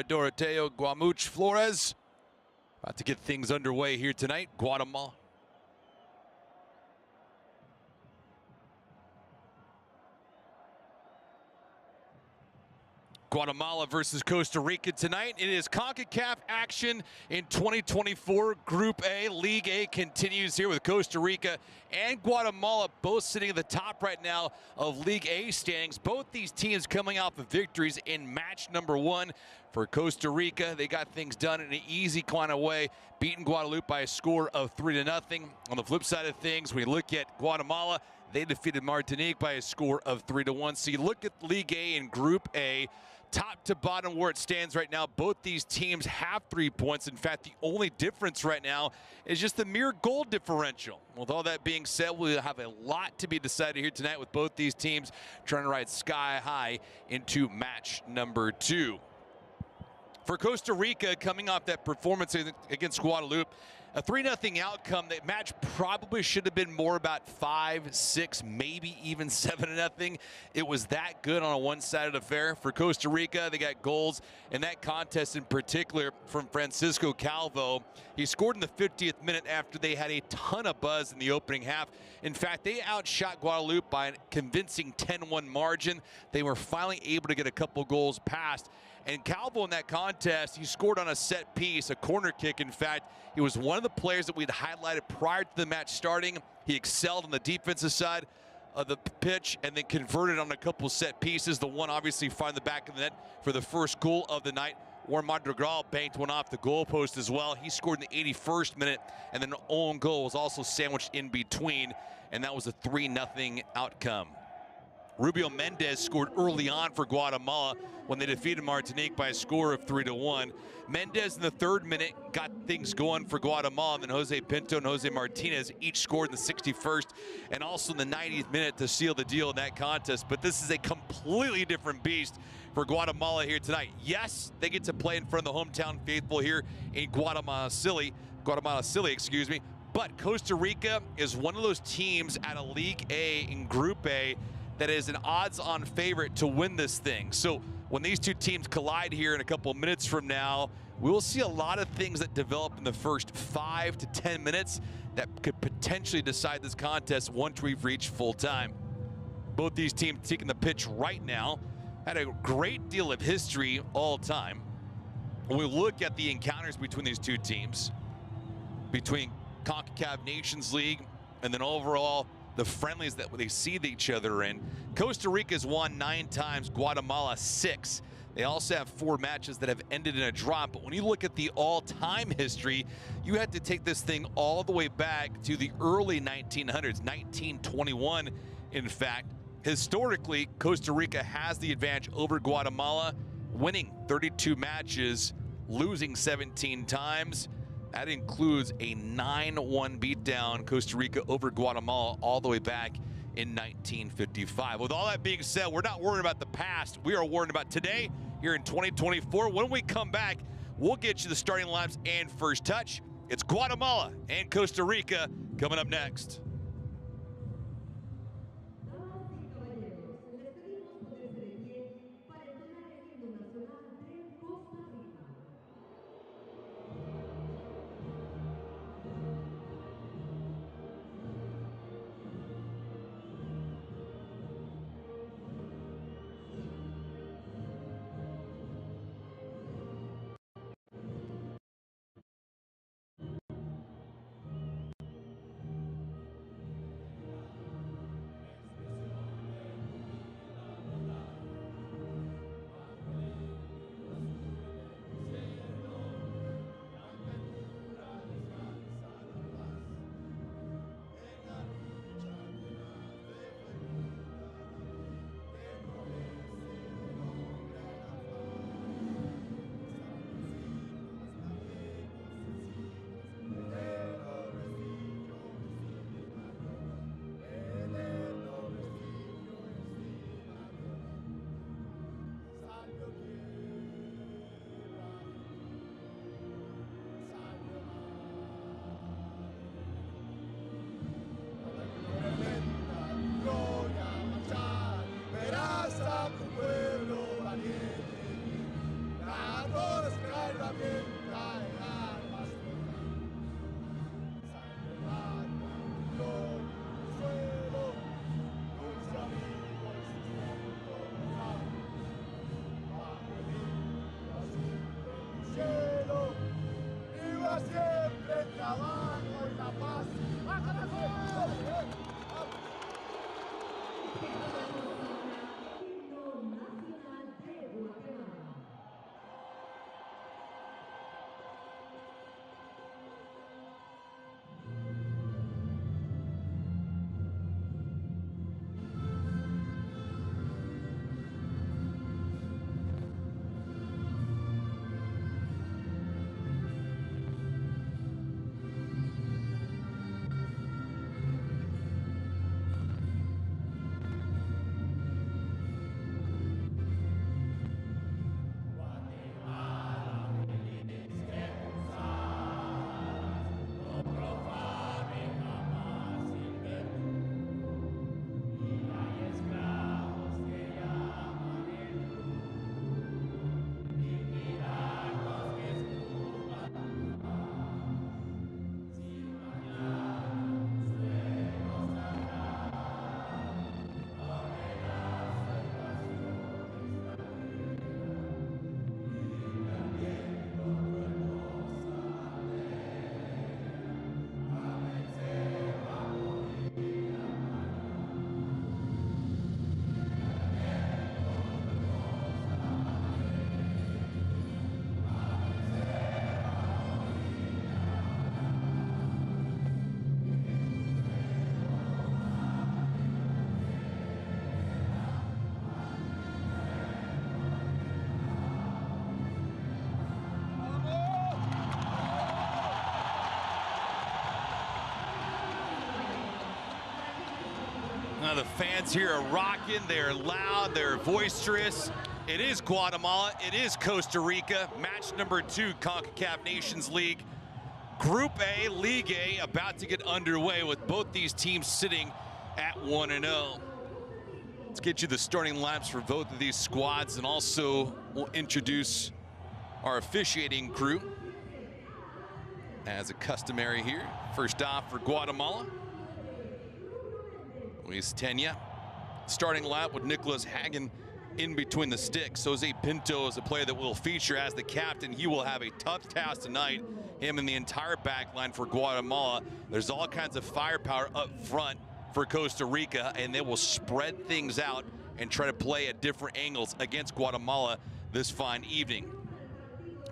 Doroteo, Guamuch, Flores. About to get things underway here tonight. Guatemala. Guatemala versus Costa Rica tonight. It is Concacaf action in 2024. Group A, League A continues here with Costa Rica and Guatemala both sitting at the top right now of League A standings. Both these teams coming off of victories in match number 1. For Costa Rica, they got things done in an easy kind of way, beating Guadeloupe by a score of 3-0. On the flip side of things, we look at Guatemala. They defeated Martinique by a score of 3-1. So you look at League A and Group A, top to bottom where it stands right now, both these teams have 3 points. In fact, the only difference right now is just the mere goal differential. With all that being said, we'll have a lot to be decided here tonight with both these teams trying to ride sky high into match number 2. For Costa Rica, coming off that performance against Guadeloupe, a 3-0 outcome. That match probably should have been more about 5, 6, maybe even 7-0. It was that good on a one-sided affair. For Costa Rica, they got goals in that contest in particular from Francisco Calvo. He scored in the 50th minute after they had a ton of buzz in the opening half. In fact, they outshot Guadeloupe by a convincing 10-1 margin. They were finally able to get a couple goals past. And Calvo in that contest, he scored on a set piece, a corner kick. In fact, he was one of the players that we'd highlighted prior to the match starting. He excelled on the defensive side of the pitch and then converted on a couple set pieces. The one obviously finding the back of the net for the first goal of the night. Warren Madrigal banked one off the goalpost as well. He scored in the 81st minute, and then an own goal was also sandwiched in between, and that was a 3-0 outcome. Rubio Mendez scored early on for Guatemala when they defeated Martinique by a score of 3-1. Mendez in the 3rd minute got things going for Guatemala, and then Jose Pinto and Jose Martinez each scored in the 61st and also in the 90th minute to seal the deal in that contest. But this is a completely different beast for Guatemala here tonight. Yes, they get to play in front of the hometown faithful here in Guatemala City, excuse me. But Costa Rica is one of those teams at a League A in Group A that is an odds-on favorite to win this thing. So when these two teams collide here in a couple of minutes from now, we'll see a lot of things that develop in the first 5 to 10 minutes that could potentially decide this contest once we've reached full time. Both these teams taking the pitch right now had a great deal of history all time. When we look at the encounters between these two teams, between Concacaf Nations League and then overall the friendlies that they see each other in, Costa Rica's won 9 times, Guatemala 6. They also have 4 matches that have ended in a draw. But when you look at the all-time history, you had to take this thing all the way back to the early 1900s, 1921, in fact. Historically, Costa Rica has the advantage over Guatemala, winning 32 matches, losing 17 times. That includes a 9-1 beatdown, Costa Rica over Guatemala all the way back in 1955. With all that being said, we're not worried about the past. We are worried about today here in 2024. When we come back, we'll get you the starting lineups and first touch. It's Guatemala and Costa Rica coming up next. The fans here are rocking, they're loud, they're boisterous. It is Guatemala, it is Costa Rica. Match number 2, Concacaf Nations League. Group A, League A, about to get underway with both these teams sitting at 1-0. Let's get you the starting lineups for both of these squads, and also we'll introduce our officiating crew as a customary here. First off for Guatemala, Luis Tena. Starting lineup with Nicholas Hagen in between the sticks. Jose Pinto is a player that will feature as the captain. He will have a tough task tonight, him and the entire back line for Guatemala. There's all kinds of firepower up front for Costa Rica, and they will spread things out and try to play at different angles against Guatemala this fine evening.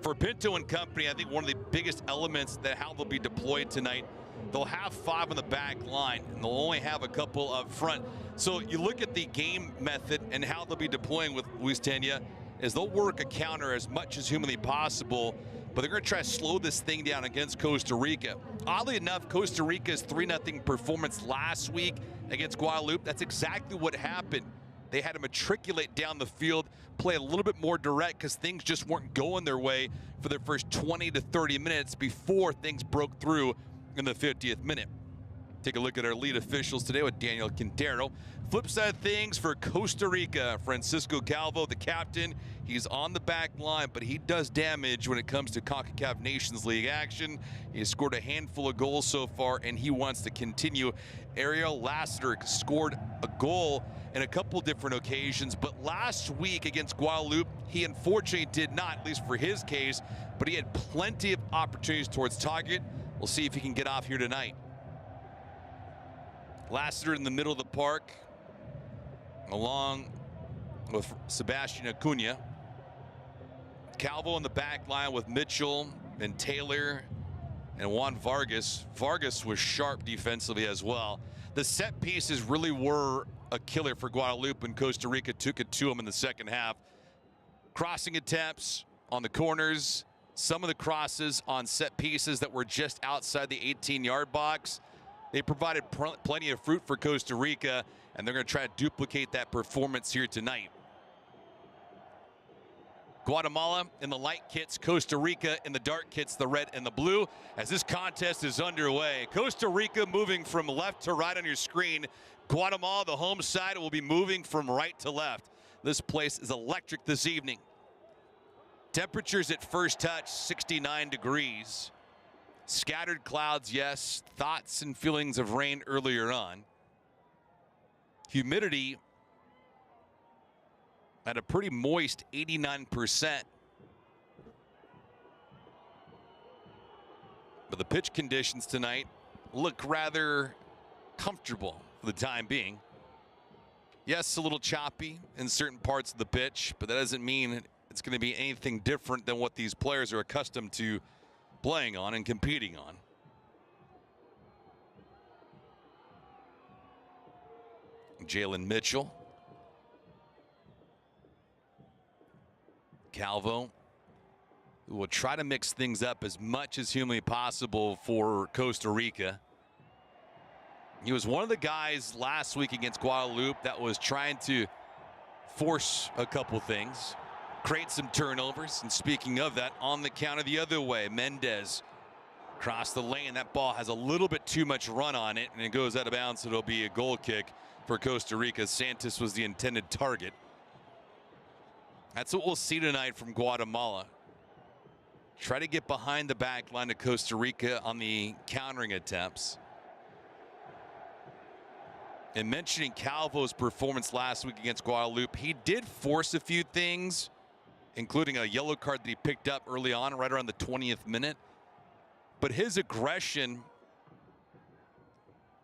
For Pinto and company, I think one of the biggest elements that how they'll be deployed tonight, they'll have 5 on the back line, and they'll only have a couple up front. So you look at the game method and how they'll be deploying with Luis Tena is they'll work a counter as much as humanly possible, but they're going to try to slow this thing down against Costa Rica. Oddly enough, Costa Rica's 3-0 performance last week against Guadeloupe, that's exactly what happened. They had to matriculate down the field, play a little bit more direct because things just weren't going their way for their first 20 to 30 minutes before things broke through in the 50th minute. Take a look at our lead officials today with Daniel Quintero. Flip side of things for Costa Rica, Francisco Calvo, the captain. He's on the back line, but he does damage when it comes to CONCACAF Nations League action. He has scored a handful of goals so far, and he wants to continue. Ariel Lassiter scored a goal in a couple different occasions, but last week against Guadeloupe, he unfortunately did not, at least for his case, but he had plenty of opportunities towards target. We'll see if he can get off here tonight. Lassiter in the middle of the park, along with Sebastian Acuna. Calvo in the back line with Mitchell and Taylor and Juan Vargas. Vargas was sharp defensively as well. The set pieces really were a killer for Guadeloupe, and Costa Rica took it to them in the second half. Crossing attempts on the corners, some of the crosses on set pieces that were just outside the 18-yard box. They provided plenty of fruit for Costa Rica, and they're going to try to duplicate that performance here tonight. Guatemala in the light kits, Costa Rica in the dark kits, the red and the blue, as this contest is underway. Costa Rica moving from left to right on your screen. Guatemala, the home side, will be moving from right to left. This place is electric this evening. Temperatures at first touch, 69 degrees. Scattered clouds, yes. Thoughts and feelings of rain earlier on. Humidity at a pretty moist 89%. But the pitch conditions tonight look rather comfortable for the time being. Yes, a little choppy in certain parts of the pitch, but that doesn't mean it's going to be anything different than what these players are accustomed to playing on and competing on. Jalen Mitchell. Calvo, who will try to mix things up as much as humanly possible for Costa Rica. He was one of the guys last week against Guadeloupe that was trying to force a couple things, create some turnovers. And speaking of that, on the counter the other way, Mendez across the lane. That ball has a little bit too much run on it, and it goes out of bounds. So it'll be a goal kick for Costa Rica. Santos was the intended target. That's what we'll see tonight from Guatemala. Try to get behind the back line of Costa Rica on the countering attempts. And mentioning Calvo's performance last week against Guadeloupe, he did force a few things, including a yellow card that he picked up early on, right around the 20th minute. But his aggression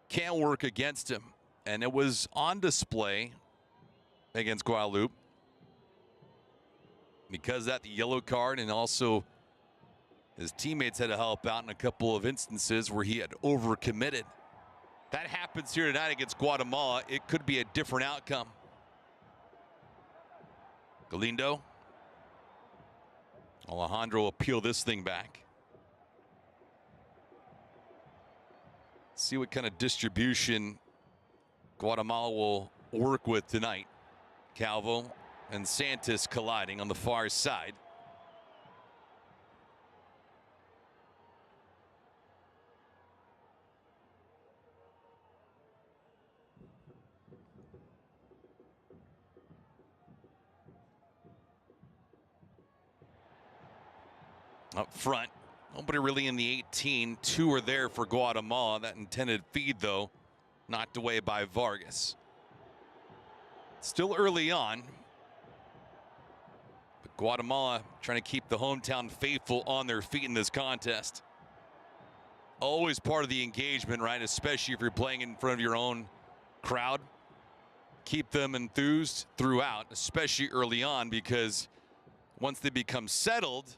can work against him, and it was on display against Guadeloupe. Because of that, the yellow card, and also his teammates had to help out in a couple of instances where he had overcommitted. That happens here tonight against Guatemala. It could be a different outcome. Galindo. Alejandro will peel this thing back. See what kind of distribution Guatemala will work with tonight. Calvo and Santos colliding on the far side. Up front, nobody really in the 18. Two are there for Guatemala. That intended feed, though, knocked away by Vargas. Still early on, but Guatemala trying to keep the hometown faithful on their feet in this contest. Always part of the engagement, right? Especially if you're playing in front of your own crowd. Keep them enthused throughout, especially early on, because once they become settled,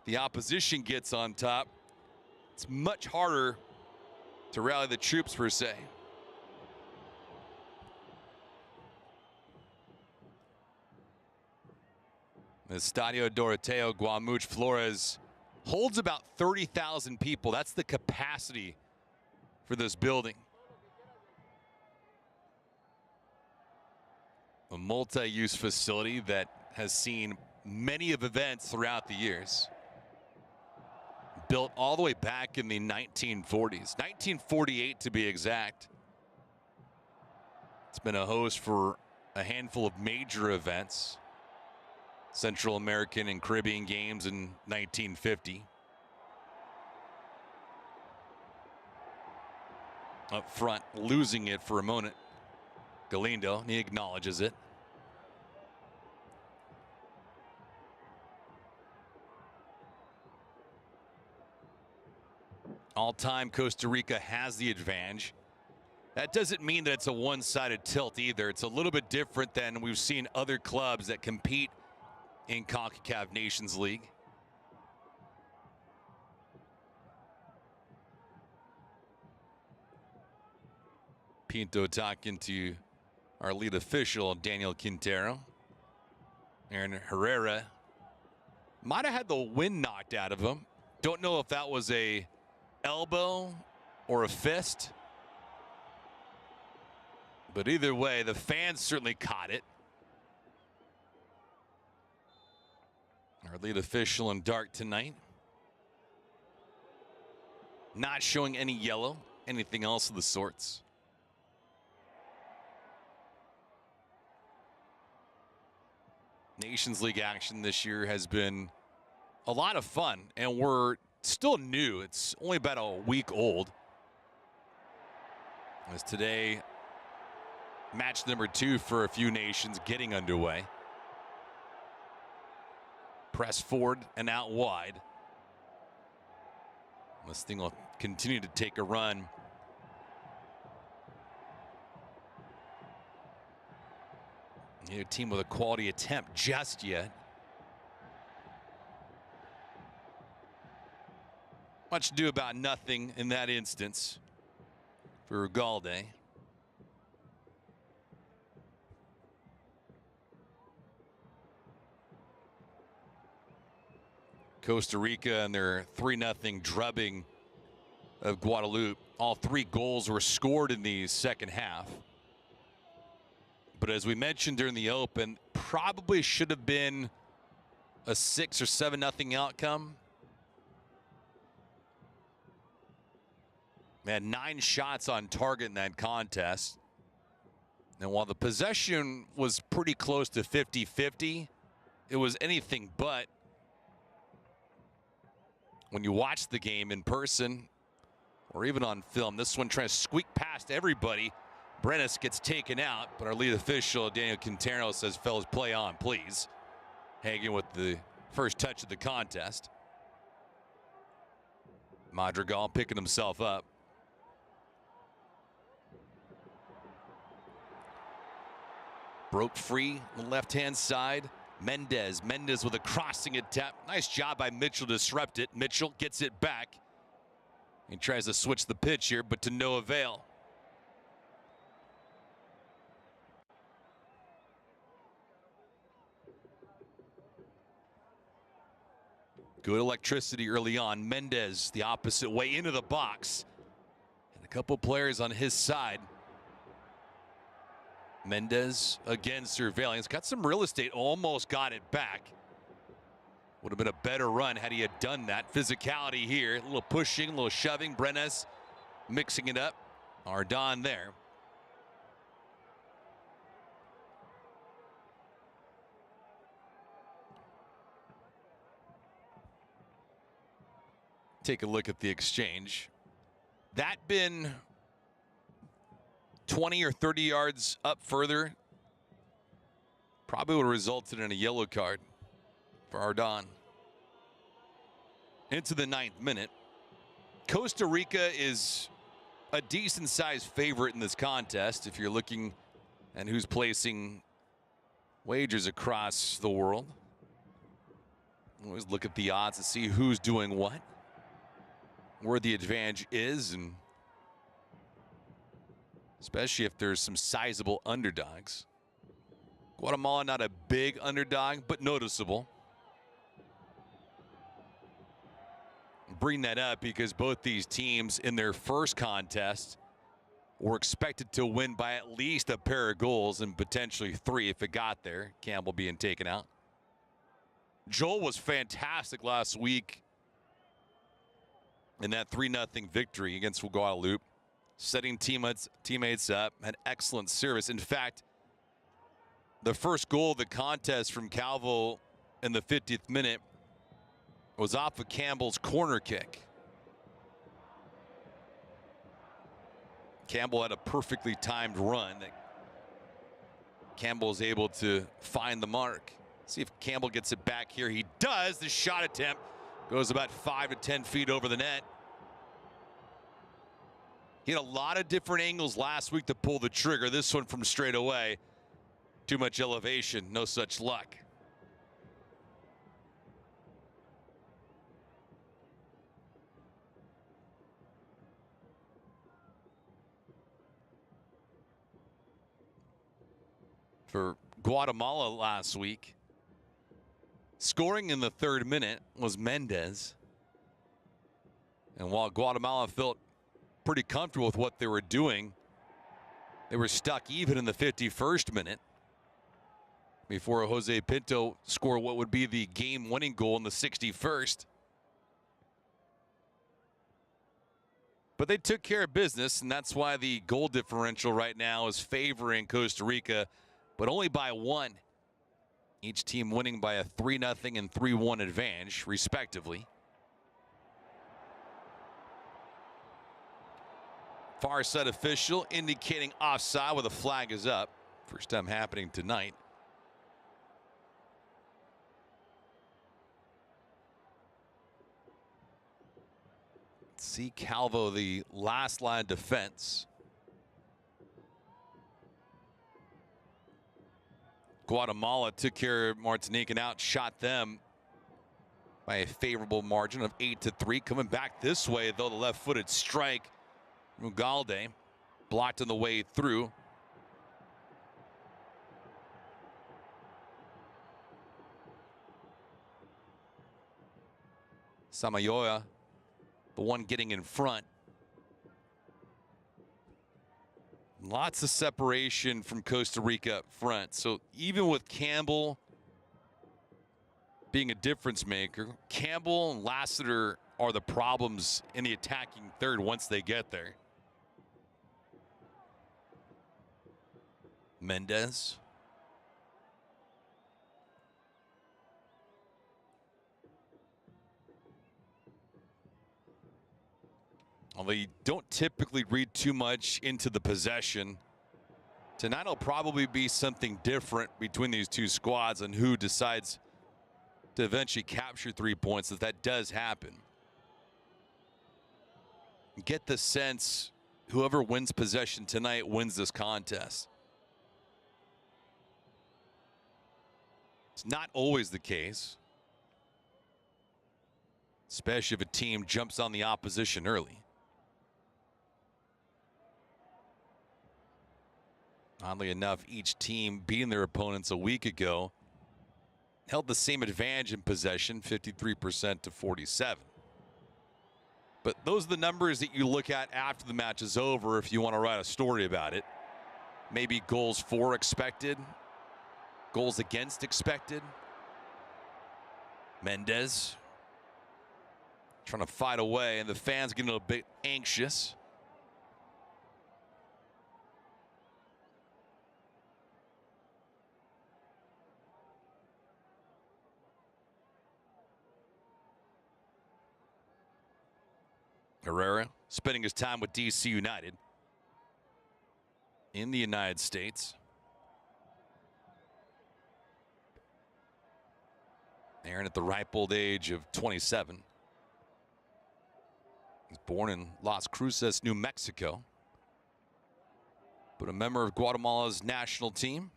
the opposition gets on top. It's much harder to rally the troops, per se. Estadio Doroteo, Guamuch, Flores holds about 30,000 people. That's the capacity for this building. A multi-use facility that has seen many of events throughout the years. Built all the way back in the 1940s, 1948 to be exact. It's been a host for a handful of major events. Central American and Caribbean games in 1950. Up front, losing it for a moment. Galindo, and he acknowledges it. All-time Costa Rica has the advantage. That doesn't mean that it's a one-sided tilt either. It's a little bit different than we've seen other clubs that compete in Concacaf Nations League. Pinto talking to our lead official, Daniel Quintero. Aaron Herrera might have had the wind knocked out of him. Don't know if that was a elbow or a fist. But either way, the fans certainly caught it. Our lead official in dark tonight. Not showing any yellow, anything else of the sorts. Nations League action this year has been a lot of fun, and we're still new. It's only about a week old. As today, match number 2 for a few nations getting underway. Press forward and out wide. This thing will continue to take a run. Neither team with a quality attempt just yet. Much ado about nothing in that instance for Ugalde. Costa Rica and their 3-0 drubbing of Guadeloupe. All 3 goals were scored in the second half. But as we mentioned during the open, probably should have been a 6 or 7-0 outcome. They had 9 shots on target in that contest. And while the possession was pretty close to 50-50, it was anything but. When you watch the game in person or even on film, this one trying to squeak past everybody. Brenes gets taken out, but our lead official, Daniel Quintero, says, fellas, play on, please. Hagen with the first touch of the contest. Madrigal picking himself up. Broke free on the left-hand side. Mendez with a crossing attempt. Nice job by Mitchell to disrupt it. Mitchell gets it back. He tries to switch the pitch here, but to no avail. Good electricity early on. Mendez the opposite way into the box. And a couple players on his side. Mendez again surveilling. Got some real estate, almost got it back. Would have been a better run had he had done that. Physicality here, a little pushing, a little shoving. Brenes mixing it up. Ardon there. Take a look at the exchange. That been 20 or 30 yards up further, probably would have resulted in a yellow card for Ardon. Into the 9th minute. Costa Rica is a decent-sized favorite in this contest if you're looking at who's placing wagers across the world. Always look at the odds to see who's doing what, where the advantage is, and especially if there's some sizable underdogs. Guatemala not a big underdog, but noticeable. Bring that up because both these teams in their first contest were expected to win by at least a pair of goals and potentially 3 if it got there. Campbell being taken out. Joel was fantastic last week in that 3-0 victory against Guadalupe, setting teammates up, had excellent service. In fact, the first goal of the contest from Calvo in the 50th minute was off of Campbell's corner kick. Campbell had a perfectly timed run that Campbell is able to find the mark. See if Campbell gets it back here. He does. The shot attempt goes about 5 to 10 feet over the net. He had a lot of different angles last week to pull the trigger. This one from straight away. Too much elevation, no such luck. For Guatemala last week, scoring in the 3rd minute was Mendez. And while Guatemala felt pretty comfortable with what they were doing, they were stuck even in the 51st minute before Jose Pinto scored what would be the game-winning goal in the 61st. But they took care of business, and that's why the goal differential right now is favoring Costa Rica, but only by 1. Each team winning by a 3-0 and 3-1 advantage, respectively. Far side official indicating offside with a flag is up. First time happening tonight. Let's see Calvo, the last line of defense. Guatemala took care of Martinique and outshot them by a favorable margin of 8-3. Coming back this way, though, the left-footed strike. Ugalde blocked on the way through. Samayoa, the one getting in front. Lots of separation from Costa Rica up front. So even with Campbell being a difference maker, Campbell and Lassiter are the problems in the attacking third once they get there. Mendez. Although you don't typically read too much into the possession, tonight will probably be something different between these two squads and who decides to eventually capture 3 points if that does happen. Get the sense whoever wins possession tonight wins this contest. It's not always the case, especially if a team jumps on the opposition early. Oddly enough, each team beating their opponents a week ago held the same advantage in possession, 53% to 47%. But those are the numbers that you look at after the match is over if you want to write a story about it. maybe goals for expected, goals against expected. Mendez trying to fight away, and the fans getting a bit anxious. Herrera spending his time with DC United in the United States. Aaron at the ripe old age of 27. He's born in Las Cruces, New Mexico, but a member of Guatemala's national team.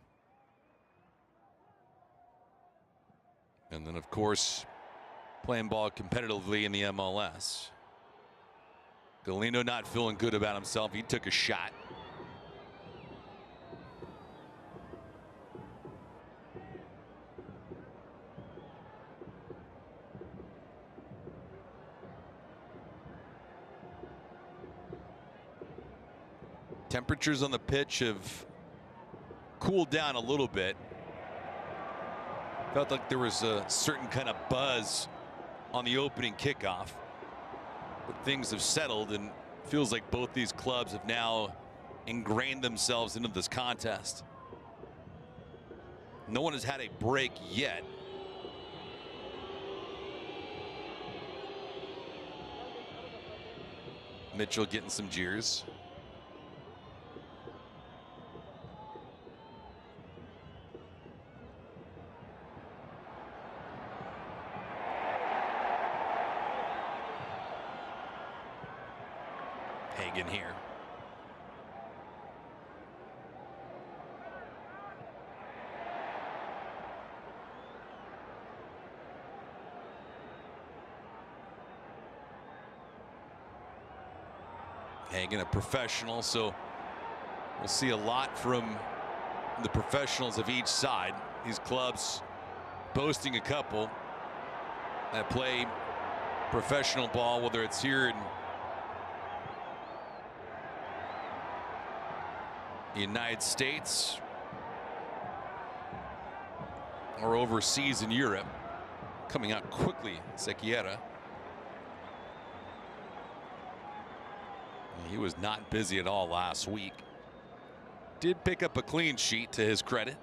And then, of course, playing ball competitively in the MLS. Galeno not feeling good about himself. He took a shot. Temperatures on the pitch have cooled down a little bit. Felt like there was a certain kind of buzz on the opening kickoff, but things have settled, and feels like both these clubs have now ingrained themselves into this contest. No one has had a break yet. Mitchell getting some jeers. Hagen here. Hagen, a professional, so we'll see a lot from the professionals of each side. These clubs boasting a couple that play professional ball, whether it's here in the United States or overseas in Europe. Coming out quickly, Sequeira. He was not busy at all last week. Did pick up a clean sheet to his credit.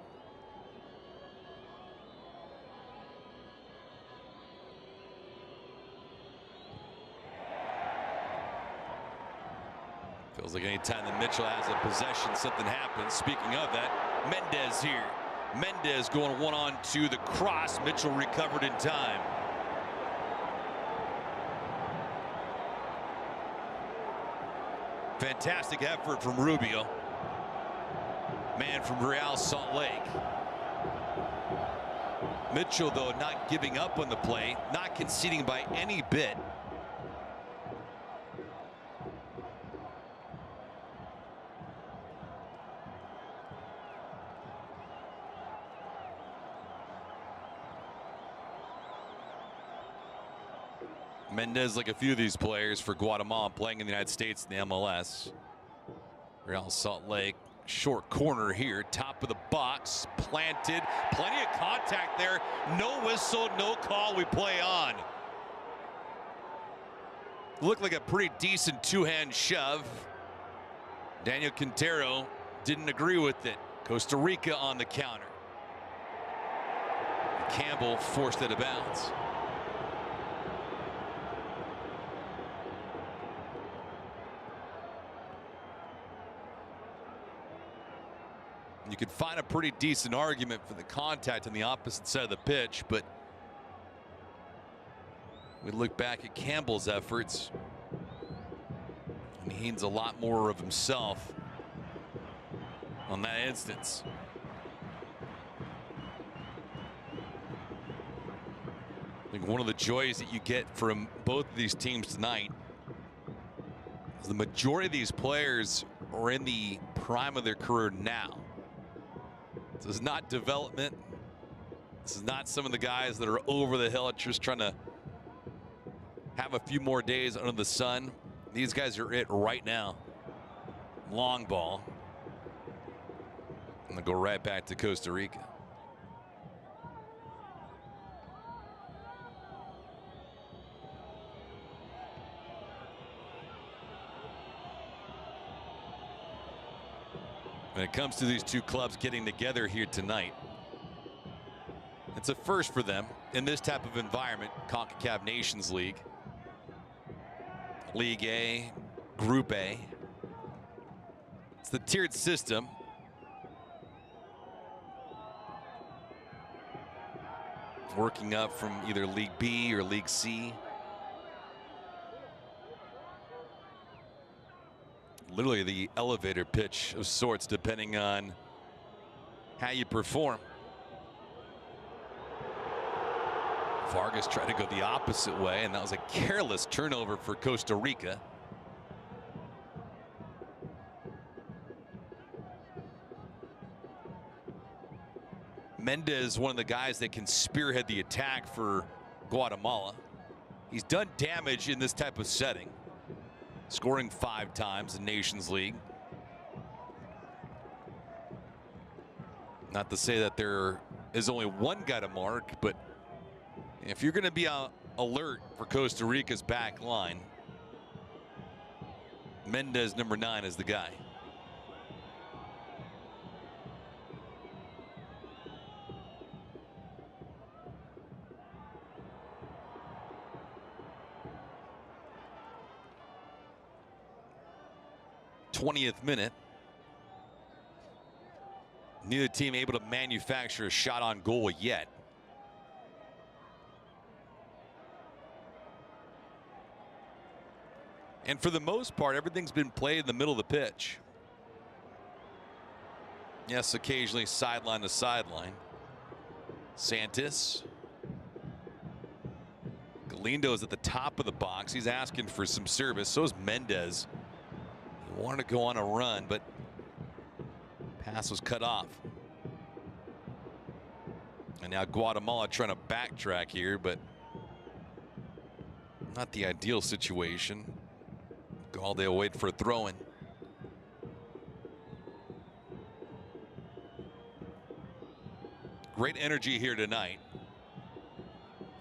Feels like any time that Mitchell has a possession, something happens. Speaking of that, Mendez here. Mendez going one-on to the cross. Mitchell recovered in time. Fantastic effort from Rubio. Man from Real Salt Lake. Mitchell, though, not giving up on the play, not conceding by any bit. Mendez, like a few of these players for Guatemala playing in the United States in the MLS. Real Salt Lake, short corner here, top of the box, planted, plenty of contact there. No whistle, no call, we play on. Looked like a pretty decent two-hand shove. Daniel Quintero didn't agree with it. Costa Rica on the counter. Campbell forced it out of bounds. You could find a pretty decent argument for the contact on the opposite side of the pitch, but we look back at Campbell's efforts, and he needs a lot more of himself on that instance. I think one of the joys that you get from both of these teams tonight is the majority of these players are in the prime of their career now. This is not development. This is not some of the guys that are over the hill just trying to have a few more days under the sun. These guys are it right now. Long ball. And go right back to Costa Rica. When it comes to these two clubs getting together here tonight, it's a first for them in this type of environment. Concacaf Nations League. League A, Group A. It's the tiered system. Working up from either League B or League C. Literally the elevator pitch of sorts, depending on how you perform. Vargas tried to go the opposite way, and that was a careless turnover for Costa Rica. Mendez, one of the guys that can spearhead the attack for Guatemala. He's done damage in this type of setting, scoring 5 times in Nations League. Not to say that there is only one guy to mark, but if you're going to be alert for Costa Rica's back line, Mendez, number 9, is the guy. th minute. Neither team able to manufacture a shot on goal yet. And for the most part, everything's been played in the middle of the pitch. Yes, occasionally sideline to sideline. Santos. Galindo's at the top of the box. He's asking for some service. So is Mendez. He wanted to go on a run, but pass was cut off. And now Guatemala trying to backtrack here, but not the ideal situation. Galde will wait for a throw-in. Great energy here tonight.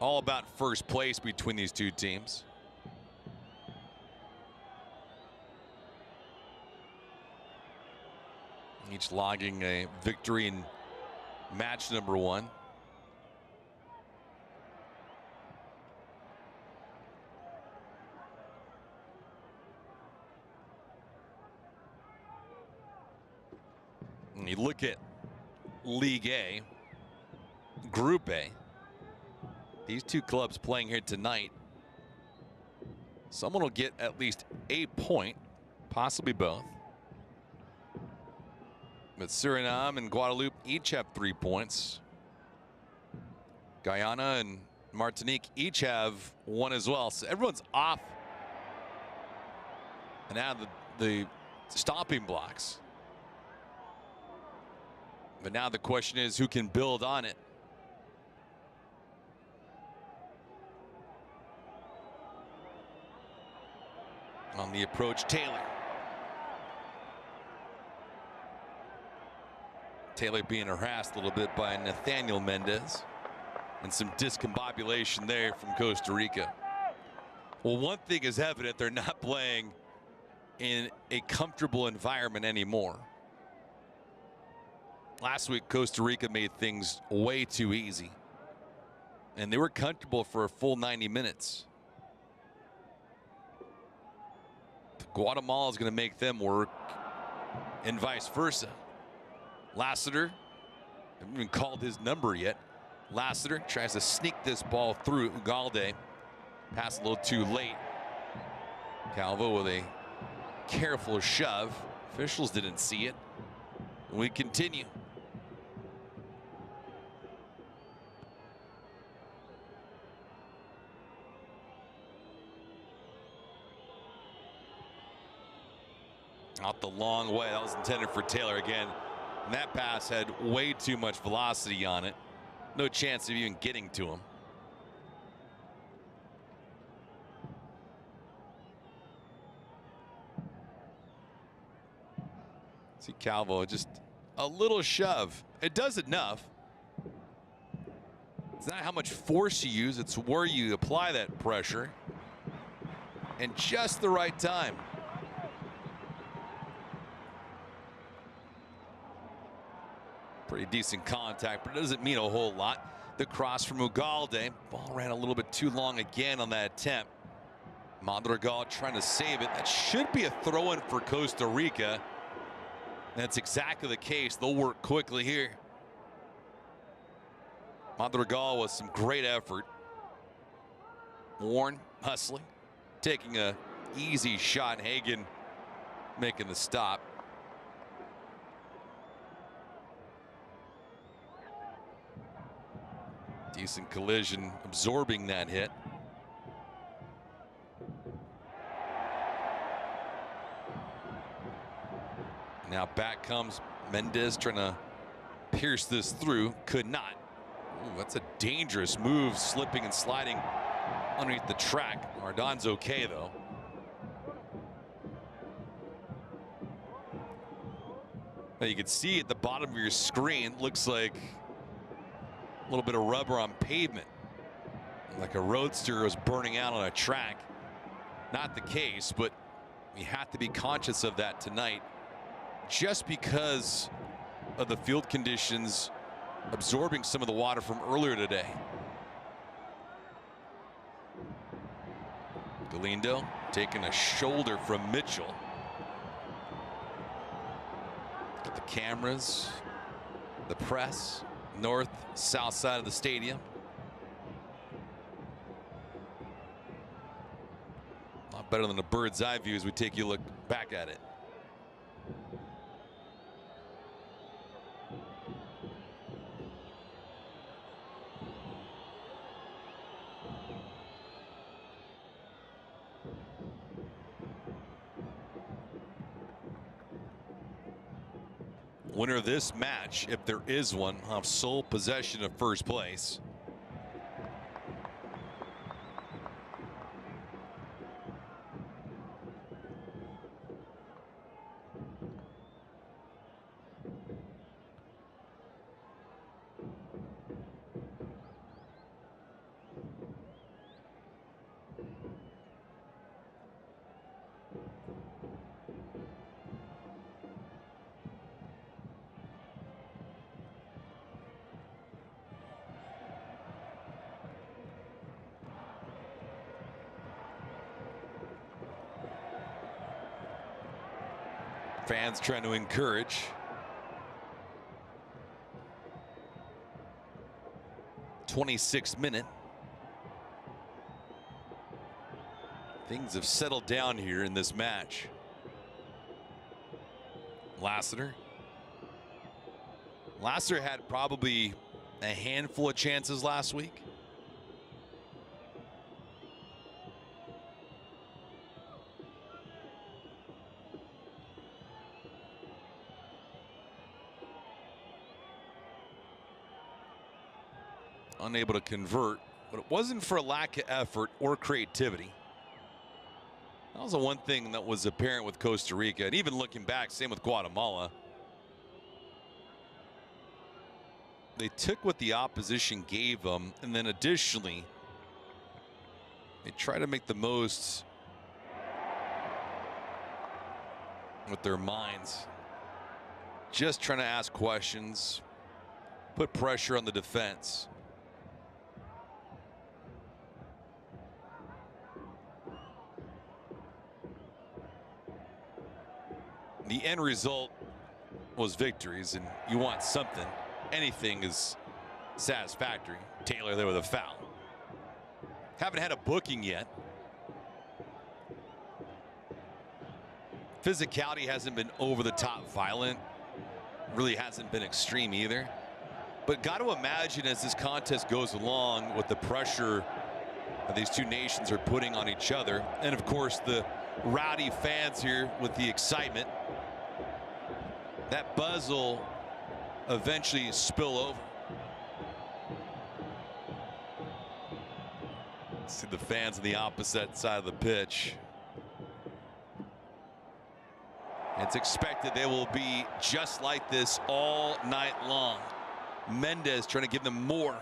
All about first place between these two teams. Each logging a victory in match number 1. And you look at League A, Group A. These two clubs playing here tonight. Someone will get at least a point, possibly both. But Suriname and Guadeloupe each have 3 points. Guyana and Martinique each have 1 as well. So everyone's off and out of the stopping blocks. But now the question is, who can build on it? On the approach, Taylor. Taylor being harassed a little bit by Nathaniel Mendez, and some discombobulation there from Costa Rica. Well, one thing is evident: they're not playing in a comfortable environment anymore. Last week, Costa Rica made things way too easy, and they were comfortable for a full 90 minutes. Guatemala is going to make them work, and vice versa. Lassiter, haven't even called his number yet. Lassiter tries to sneak this ball through Ugalde. Pass a little too late. Calvo with a careful shove. Officials didn't see it. We continue. Out the long way. That was intended for Taylor again. And that pass had way too much velocity on it. No chance of even getting to him. See Calvo just A little shove. It does enough. It's not how much force you use, it's where you apply that pressure. And just the right time. Pretty decent contact, but it doesn't mean a whole lot. The cross from Ugalde. Ball ran a little bit too long again on that attempt. Madrigal trying to save it. That should be a throw-in for Costa Rica. That's exactly the case. They'll work quickly here. Madrigal with some great effort. Warren hustling, taking a easy shot. Hagen making the stop. Decent collision, absorbing that hit. Now back comes Mendez trying to pierce this through. Could not. Ooh, that's a dangerous move, slipping and sliding underneath the track. Mardon's okay though. Now you can see at the bottom of your screen, looks like a little bit of rubber on pavement, like a roadster was burning out on a track. Not the case, but we have to be conscious of that tonight, just because of the field conditions absorbing some of the water from earlier today. Galindo taking a shoulder from Mitchell. Get the cameras, the press, north, south side of the stadium. A lot better than a bird's eye view as we take you look back at it. Winner of this match, if there is one, will have sole possession of first place. Fans trying to encourage. 26th minute. Things have settled down here in this match. Lassiter. Lassiter had probably a handful of chances last week. Unable to convert, but it wasn't for a lack of effort or creativity. That was the one thing that was apparent with Costa Rica, and even looking back, same with Guatemala. They took what the opposition gave them, and then additionally, they try to make the most with their minds. Just trying to ask questions, put pressure on the defense. The end result was victories, and you want something. Anything is satisfactory. Taylor there with a foul. Haven't had a booking yet. Physicality hasn't been over the top violent. Really hasn't been extreme either. But got to imagine as this contest goes along with the pressure that these two nations are putting on each other, and of course the rowdy fans here with the excitement, that buzz will eventually spill over. See the fans on the opposite side of the pitch. It's expected they will be just like this all night long. Mendez trying to give them more.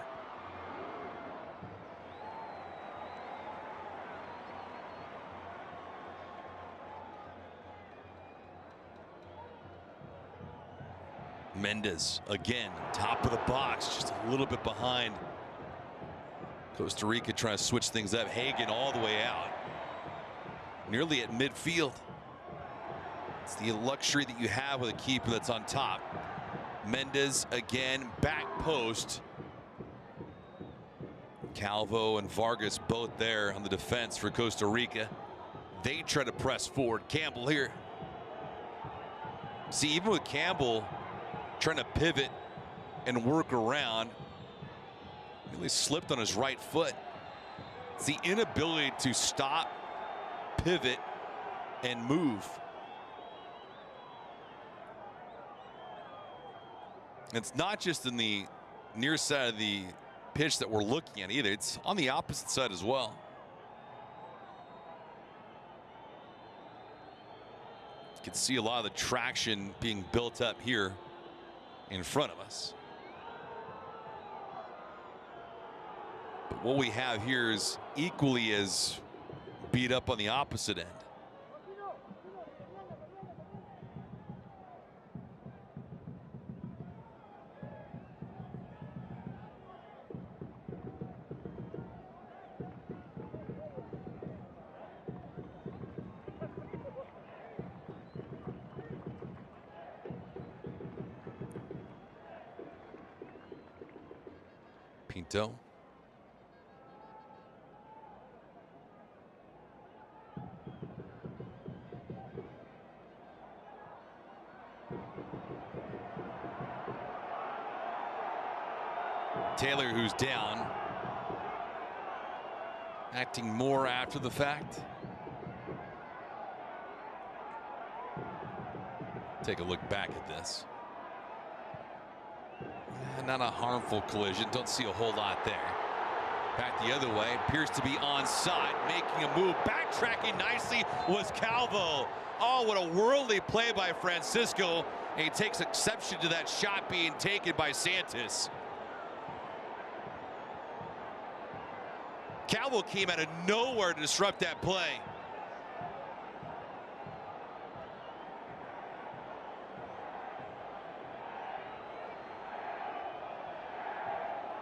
Mendez again, top of the box, just a little bit behind. Costa Rica trying to switch things up. Hagen all the way out, nearly at midfield. It's the luxury that you have with a keeper that's on top. Mendez again, back post. Calvo and Vargas both there on the defense for Costa Rica. They try to press forward. Campbell here. See, even with Campbell trying to pivot and work around, really slipped on his right foot. It's the inability to stop, pivot, and move. It's not just in the near side of the pitch that we're looking at either. It's on the opposite side as well. You can see a lot of the traction being built up here in front of us. But what we have here is equally as beat up on the opposite end. Pinto. Taylor, who's down, acting more after the fact. Take a look back at this. Not a harmful collision. Don't see a whole lot there. Back the other way. Appears to be onside. Making a move. Backtracking nicely was Calvo. Oh, what a worldly play by Francisco. And he takes exception to that shot being taken by Santos. Calvo came out of nowhere to disrupt that play.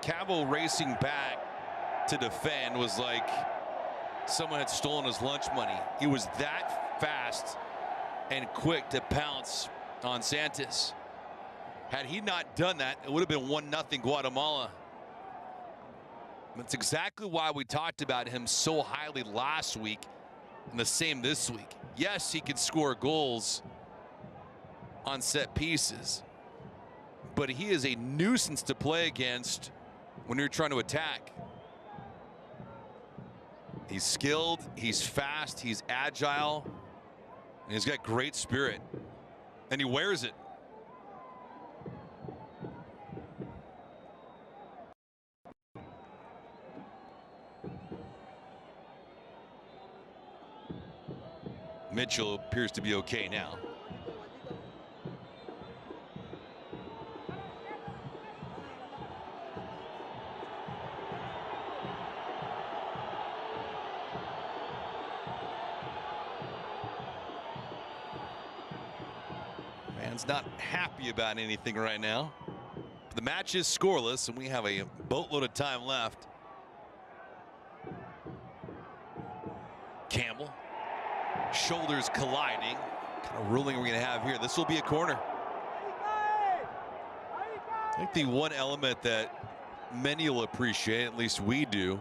Calvo racing back to defend was like someone had stolen his lunch money. He was that fast and quick to pounce on Santos. Had he not done that, it would have been 1-0 Guatemala. That's exactly why we talked about him so highly last week and the same this week. Yes, he can score goals on set pieces, but he is a nuisance to play against when you're trying to attack. He's skilled, he's fast, he's agile, and he's got great spirit, and he wears it. Mitchell appears to be okay now. Man's not happy about anything right now. The match is scoreless, and we have a boatload of time left. Campbell. Shoulders colliding. What kind of ruling we're going to have here? This will be a corner. I think the one element that many will appreciate, at least we do,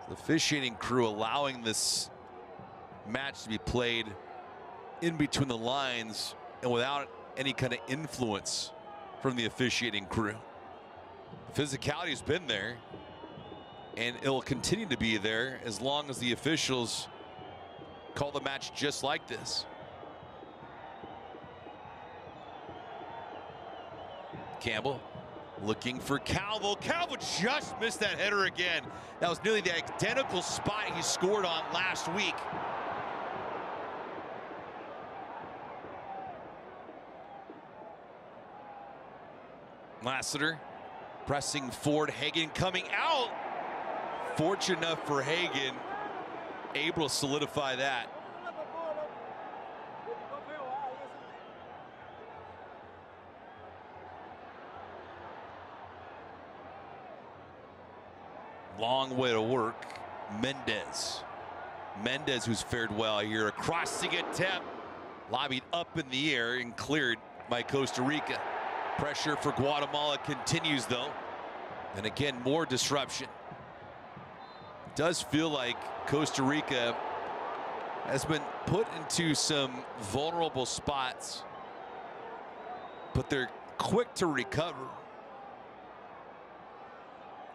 the officiating crew allowing this match to be played in between the lines and without any kind of influence from the officiating crew. The physicality has been there, and it will continue to be there as long as the officials call the match just like this. Campbell looking for Calvo. Calvo just missed that header again. That was nearly the identical spot he scored on last week. Lassiter pressing forward. Hagen coming out. Fortunate enough for Hagen, able to solidify that. Long way to work. Mendez, who's fared well here. A crossing attempt, lobbied up in the air and cleared by Costa Rica. Pressure for Guatemala continues though. And again, more disruption. Does feel like Costa Rica has been put into some vulnerable spots, but they're quick to recover.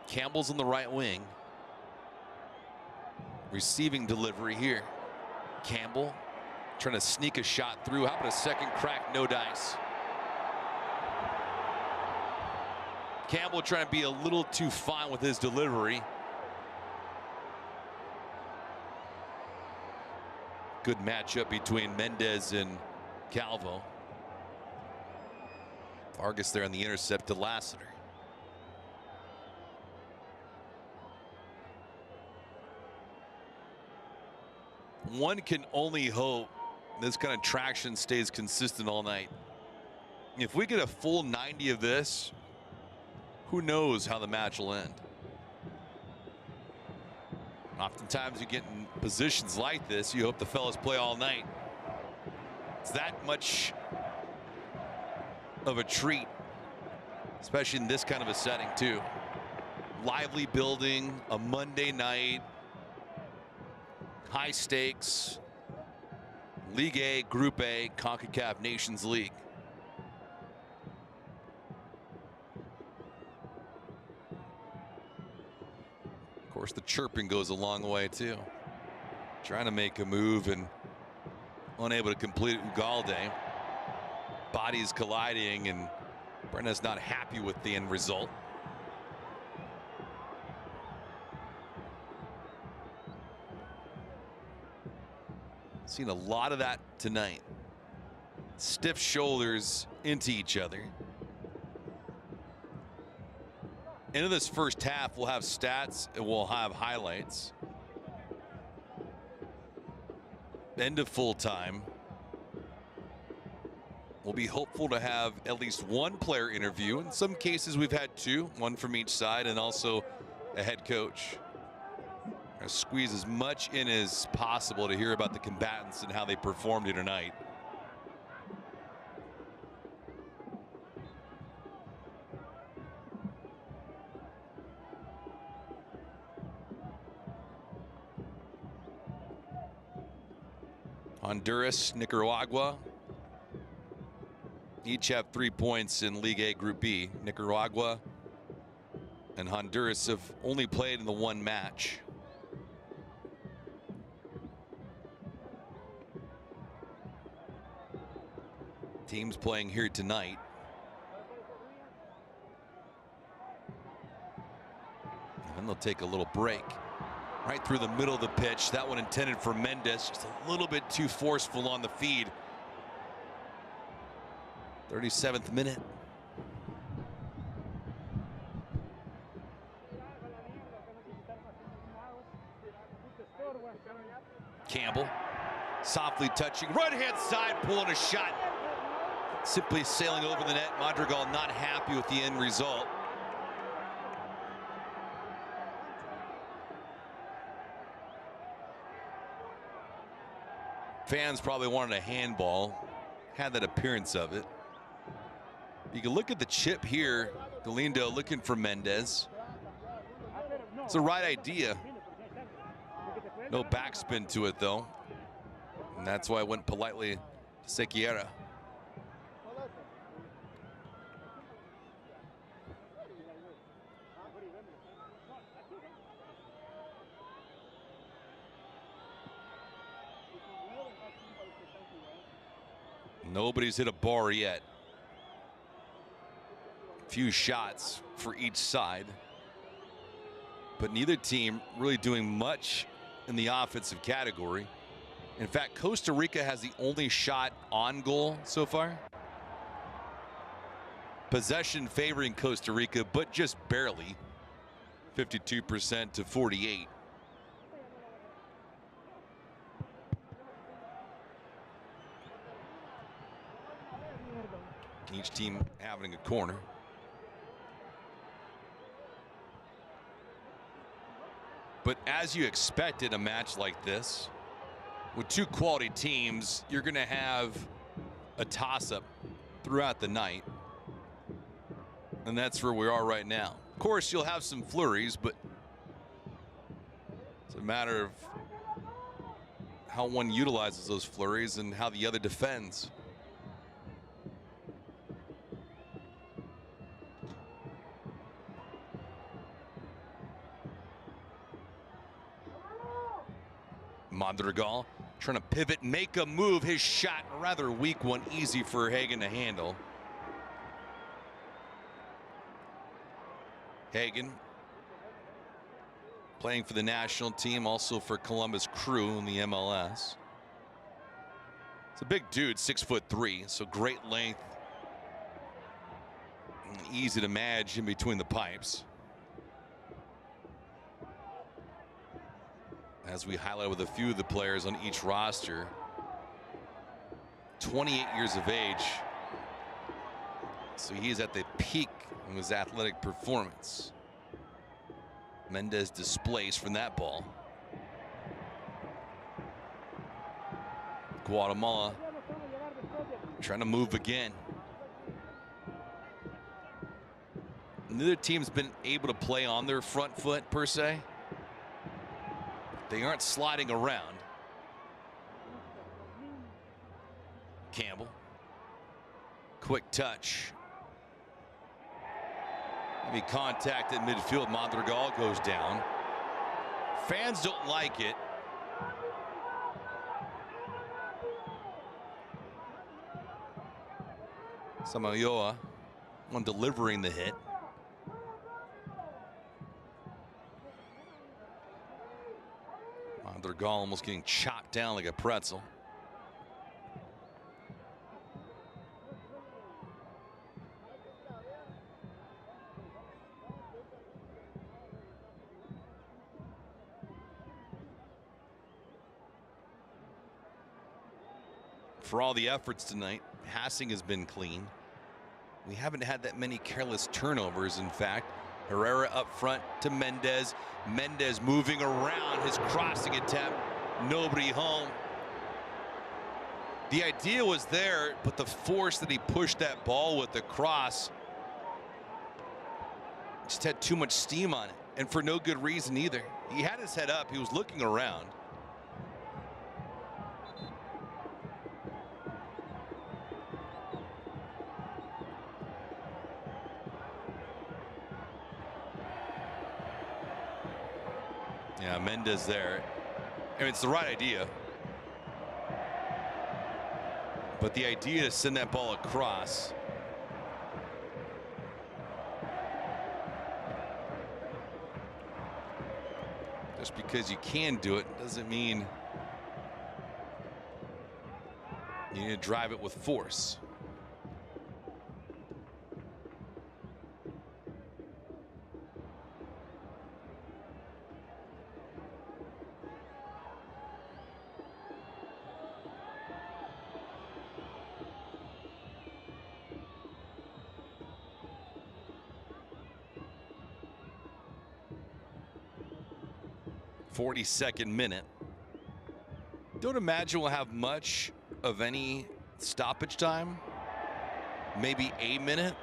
Campbell's on the right wing. Receiving delivery here. Campbell trying to sneak a shot through. How about a second crack? No dice. Campbell trying to be a little too fine with his delivery. Good matchup between Mendez and Calvo. Vargas there on the intercept to Lassiter. One can only hope this kind of traction stays consistent all night. If we get a full 90 of this, who knows how the match will end. Oftentimes you get in positions like this, you hope the fellas play all night. It's that much of a treat, especially in this kind of a setting too. Lively building, a Monday night, high stakes, League A, Group A, Concacaf Nations League. Of course, the chirping goes a long way too. Trying to make a move and unable to complete it. Ugalde. Bodies colliding, and Brenna's not happy with the end result. Seen a lot of that tonight. Stiff shoulders into each other. Into this first half, we'll have stats and we'll have highlights. End of full time. We'll be hopeful to have at least one player interview. In some cases, we've had two, one from each side, and also a head coach. I'll squeeze as much in as possible to hear about the combatants and how they performed here tonight. Honduras, Nicaragua each have 3 points in League A Group B. Nicaragua and Honduras have only played in the one match. Teams playing here tonight. And then they'll take a little break. Right through the middle of the pitch. That one intended for Mendez. Just a little bit too forceful on the feed. 37th minute. Campbell softly touching. Right hand side, pulling a shot. Simply sailing over the net. Madrigal not happy with the end result. Fans probably wanted a handball. Had that appearance of it. You can look at the chip here. Galindo looking for Mendez. It's the right idea. No backspin to it though. And that's why I went politely to Sequeira. Nobody's hit a bar yet. Few shots for each side. But neither team really doing much in the offensive category. In fact, Costa Rica has the only shot on goal so far. Possession favoring Costa Rica, but just barely. 52% to 48. Each team having a corner. But as you expected, a match like this, with two quality teams, you're going to have a toss-up throughout the night. And that's where we are right now. Of course, you'll have some flurries, but it's a matter of how one utilizes those flurries and how the other defends. Madrigal trying to pivot, make a move. His shot, a rather weak one, easy for Hagen to handle. Hagen playing for the national team, also for Columbus Crew in the MLS. It's a big dude, 6'3", so great length. Easy to manage in between the pipes. As we highlight with a few of the players on each roster, 28 years of age. So he is at the peak of his athletic performance. Mendez displaced from that ball. Guatemala trying to move again. Neither team's been able to play on their front foot per se. They aren't sliding around. Campbell. Quick touch. Maybe contact at midfield. Madrigal goes down. Fans don't like it. Samayoa, one delivering the hit. Madrigal almost getting chopped down like a pretzel. For all the efforts tonight, passing has been clean. We haven't had that many careless turnovers. In fact, Herrera up front to Mendez. Mendez moving around his crossing attempt. Nobody home. The idea was there, but the force that he pushed that ball with the cross just had too much steam on it, and for no good reason either. He had his head up. He was looking around. Yeah, Mendez there. I mean, it's the right idea. But the idea to send that ball across. Just because you can do it doesn't mean you need to drive it with force. .42 minute. Don't imagine we'll have much of any stoppage time. Maybe a minute.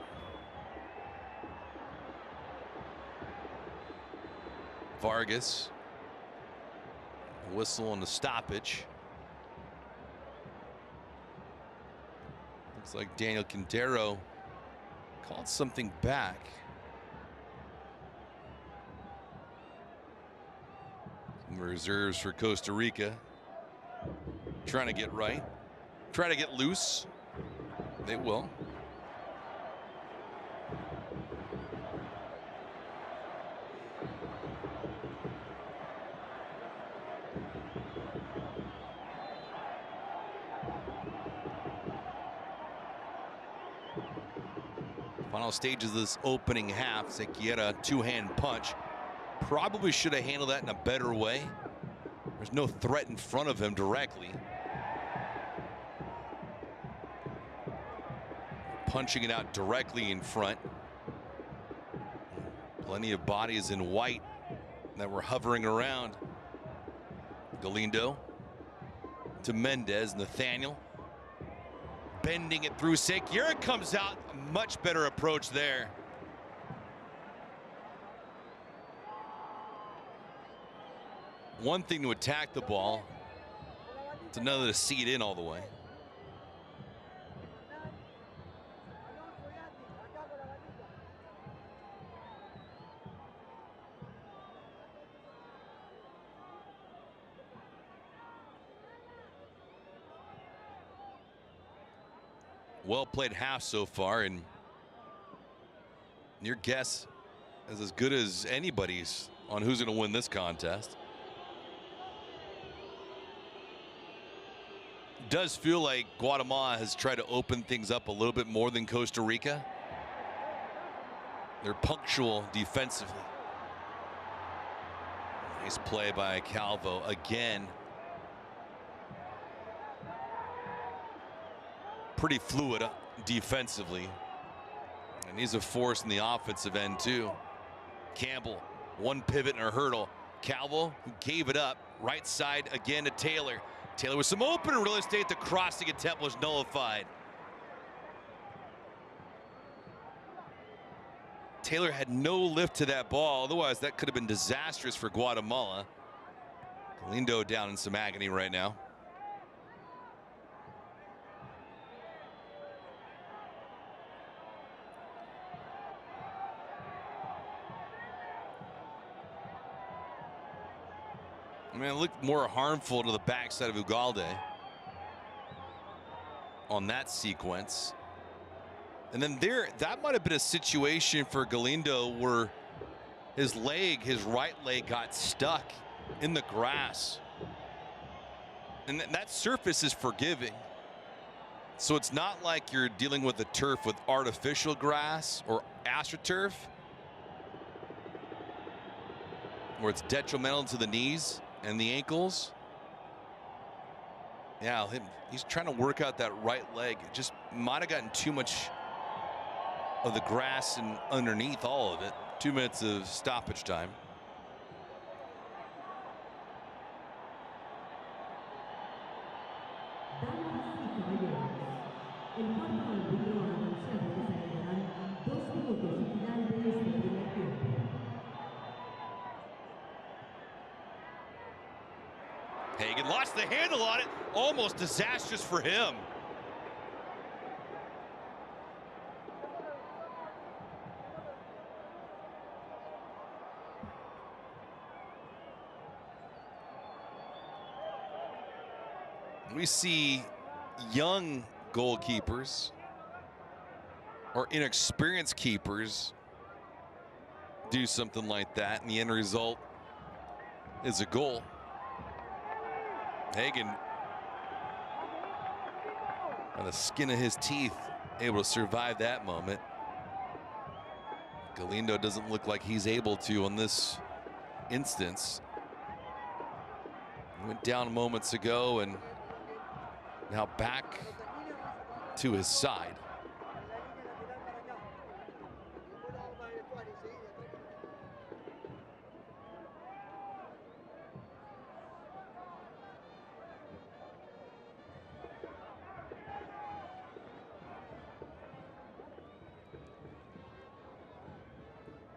Vargas. Whistle on the stoppage. Looks like Daniel Quintero called something back. Reserves for Costa Rica. Trying to get right. Try to get loose. They will. Final stages of this opening half. Sequeira, two-hand punch. Probably should have handled that in a better way. There's no threat in front of him directly. Punching it out directly in front. Plenty of bodies in white that were hovering around. Galindo to Mendez, Nathaniel. Bending it through. Sequeira comes out. Much better approach there. One thing to attack the ball. It's another to see it in all the way. Well played half so far, and your guess is as good as anybody's on who's going to win this contest. Does feel like Guatemala has tried to open things up a little bit more than Costa Rica. They're punctual defensively. Nice play by Calvo again. Pretty fluid defensively, and he's a force in the offensive end too. Campbell, one pivot and a hurdle. Calvo, who gave it up, right side again to Taylor. Taylor with some open real estate. The crossing attempt was nullified. Taylor had no lift to that ball, otherwise that could have been disastrous for Guatemala. Galindo down in some agony right now. I mean, it looked more harmful to the backside of Ugalde on that sequence. And then that might have been a situation for Galindo where his right leg got stuck in the grass. And that surface is forgiving. So it's not like you're dealing with a turf with artificial grass or AstroTurf, where it's detrimental to the knees and the ankles. Yeah, he's trying to work out that right leg. It just might have gotten too much of the grass and underneath all of it. 2 minutes of stoppage time. Hagen lost the handle on it. Almost disastrous for him. We see young goalkeepers or inexperienced keepers do something like that, and the end result is a goal. Hagen, on the skin of his teeth, able to survive that moment. Galindo doesn't look like he's able to on this instance. He went down moments ago and now back to his side.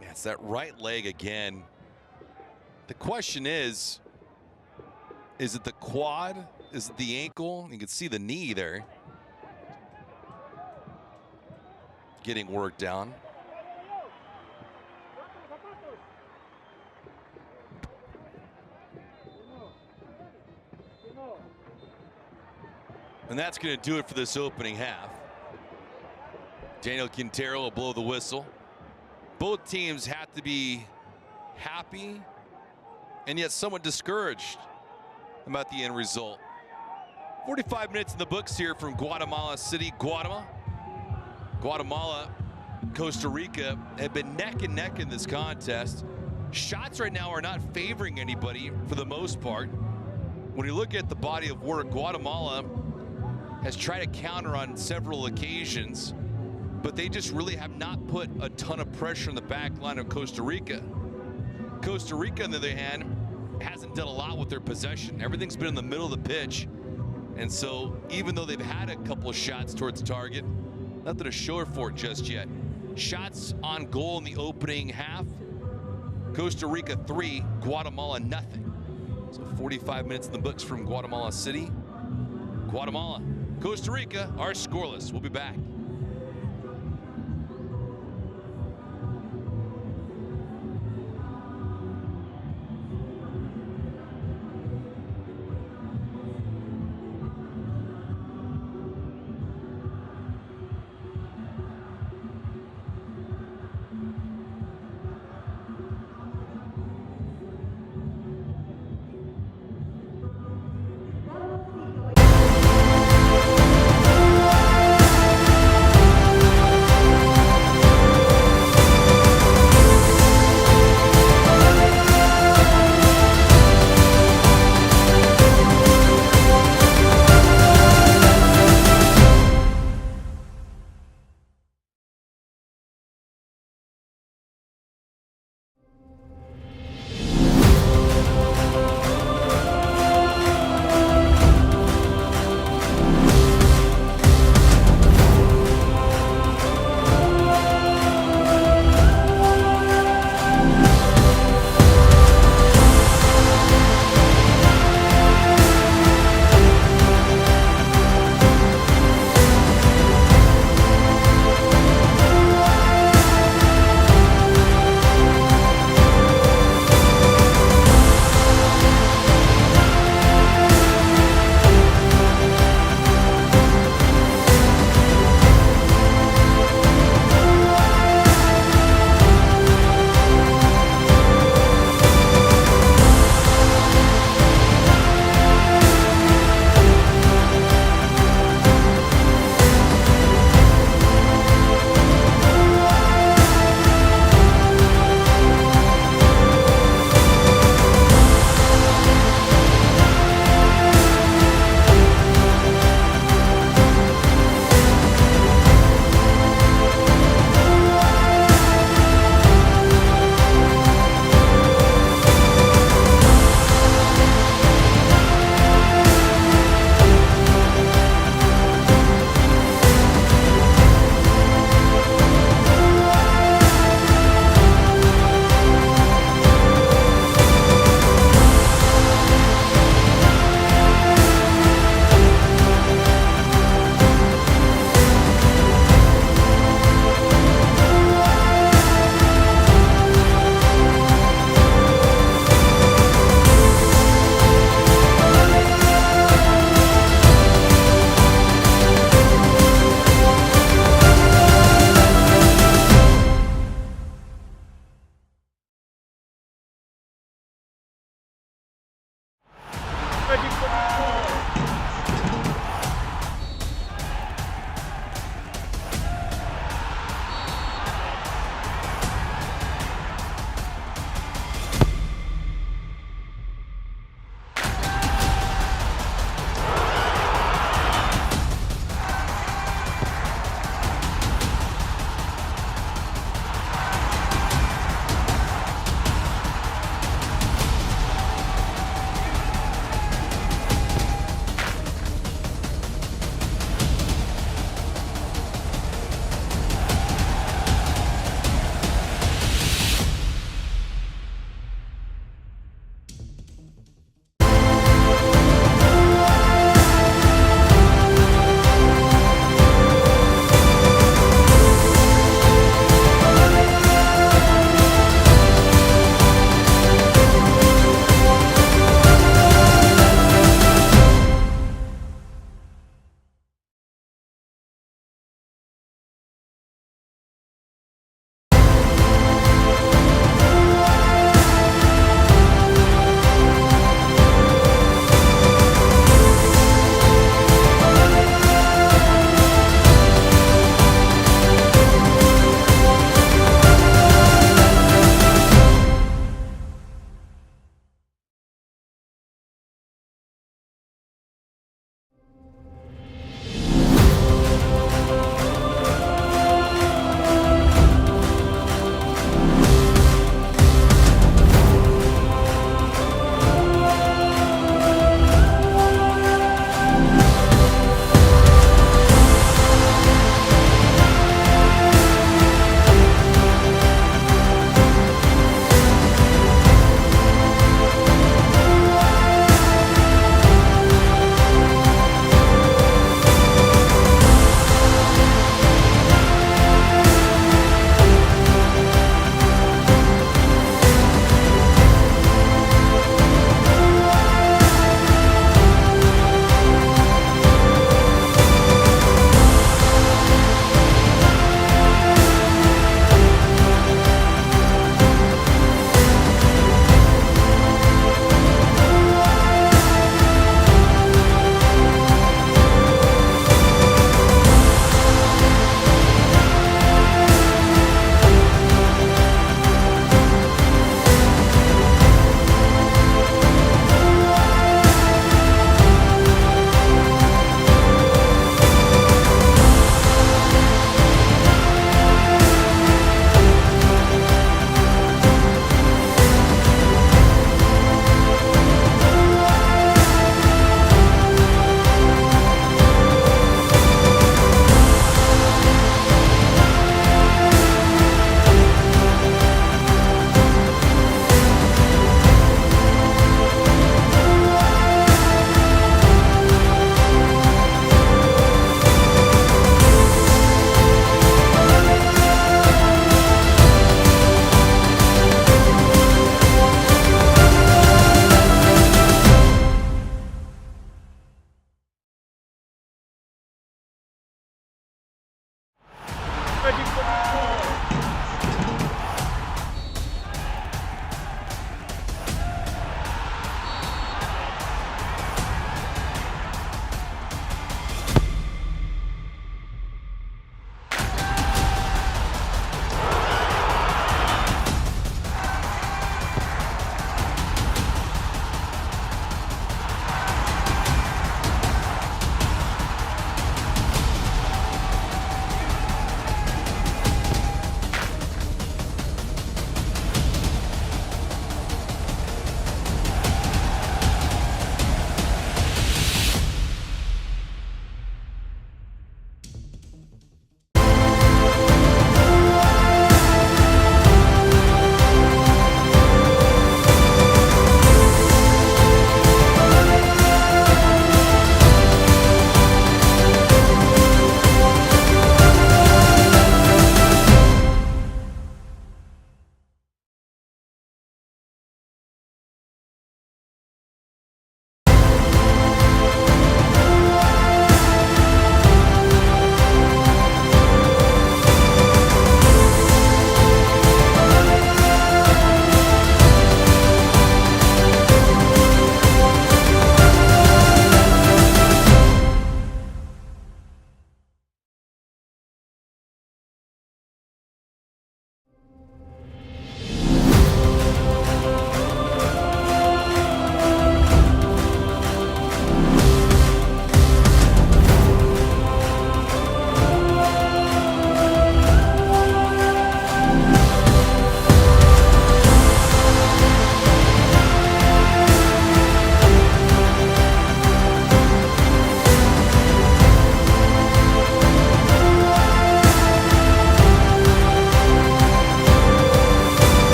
Yeah, it's that right leg again. The question is it the quad? Is it the ankle? You can see the knee there getting worked down. And that's going to do it for this opening half. Daniel Quintero will blow the whistle. Both teams have to be happy and yet somewhat discouraged about the end result. 45 minutes in the books here from Guatemala City, Guatemala. Guatemala Costa Rica have been neck and neck in this contest. Shots right now are not favoring anybody for the most part. When you look at the body of work, Guatemala has tried to counter on several occasions, but they just really have not put a ton of pressure on the back line of Costa Rica. Costa Rica, on the other hand, hasn't done a lot with their possession. Everything's been in the middle of the pitch. And so even though they've had a couple of shots towards the target, nothing to show for it just yet. Shots on goal in the opening half, Costa Rica 3, Guatemala nothing. So 45 minutes in the books from Guatemala City. Guatemala, Costa Rica are scoreless. We'll be back.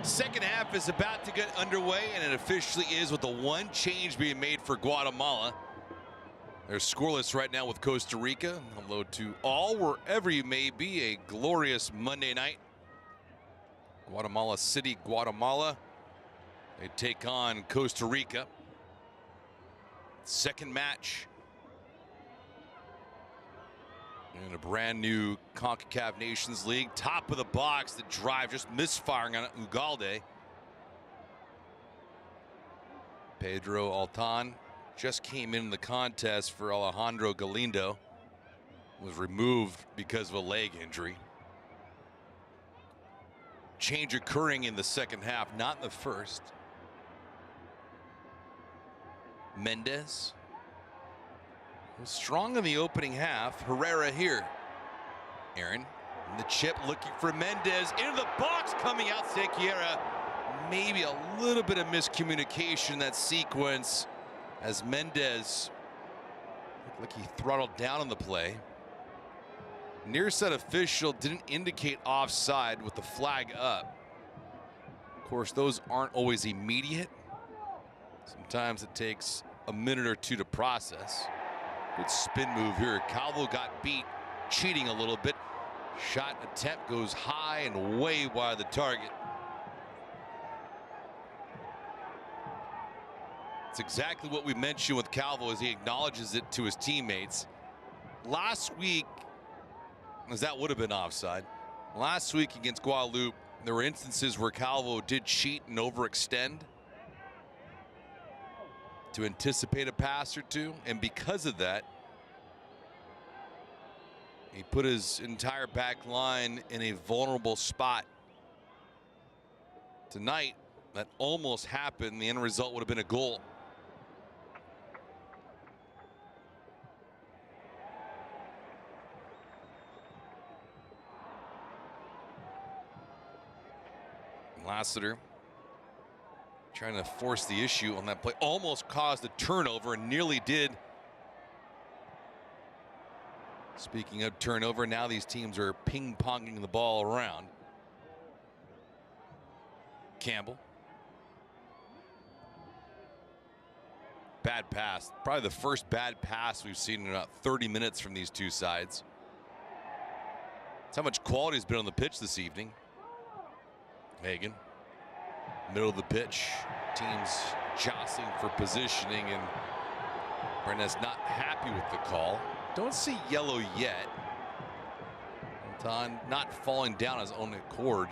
Second half is about to get underway, and it officially is with the one change being made for Guatemala. They're scoreless right now with Costa Rica. Hello to all, wherever you may be. A glorious Monday night. Guatemala City, Guatemala. They take on Costa Rica. Second match in a brand new Concacaf Nations League. Top of the box, the drive just misfiring on Ugalde. Pedro Altan just came in the contest for Alejandro Galindo. Was removed because of a leg injury. Change occurring in the second half, not in the first. Mendez was strong in the opening half. Herrera here. Aaron in the chip looking for Mendez. Into the box, coming out Sequeira. Maybe a little bit of miscommunication in that sequence as Mendez looked like he throttled down on the play. Near side official didn't indicate offside with the flag up. Of course, those aren't always immediate. Sometimes it takes a minute or two to process. Good spin move here. Calvo got beat, cheating a little bit. Shot attempt goes high and way wide of the target. It's exactly what we mentioned with Calvo as he acknowledges it to his teammates. Last week, as that would have been offside. Last week against Guadalupe, there were instances where Calvo did cheat and overextend to anticipate a pass or two, and because of that, he put his entire back line in a vulnerable spot. Tonight, that almost happened. The end result would have been a goal. Lassiter trying to force the issue on that play. Almost caused a turnover and nearly did. Speaking of turnover, now these teams are ping-ponging the ball around. Campbell. Bad pass. Probably the first bad pass we've seen in about 30 minutes from these two sides. That's how much quality has been on the pitch this evening. Hagen, middle of the pitch, teams jostling for positioning, and Brennes not happy with the call. Don't see yellow yet. Anton not falling down on his own accord.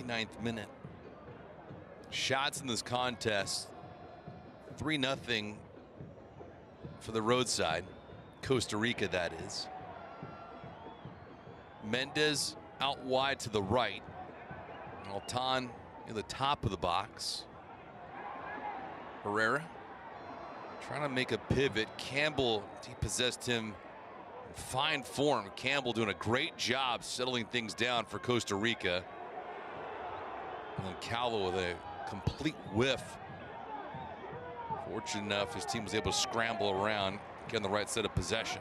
Ninth minute. Shots in this contest. 3-0 for the roadside. Costa Rica, that is. Mendez out wide to the right. Altan in the top of the box. Herrera trying to make a pivot. Campbell depossessed him in fine form. Campbell doing a great job settling things down for Costa Rica. And then Calvo with a complete whiff. Fortunate enough, his team was able to scramble around, get on the right side of possession.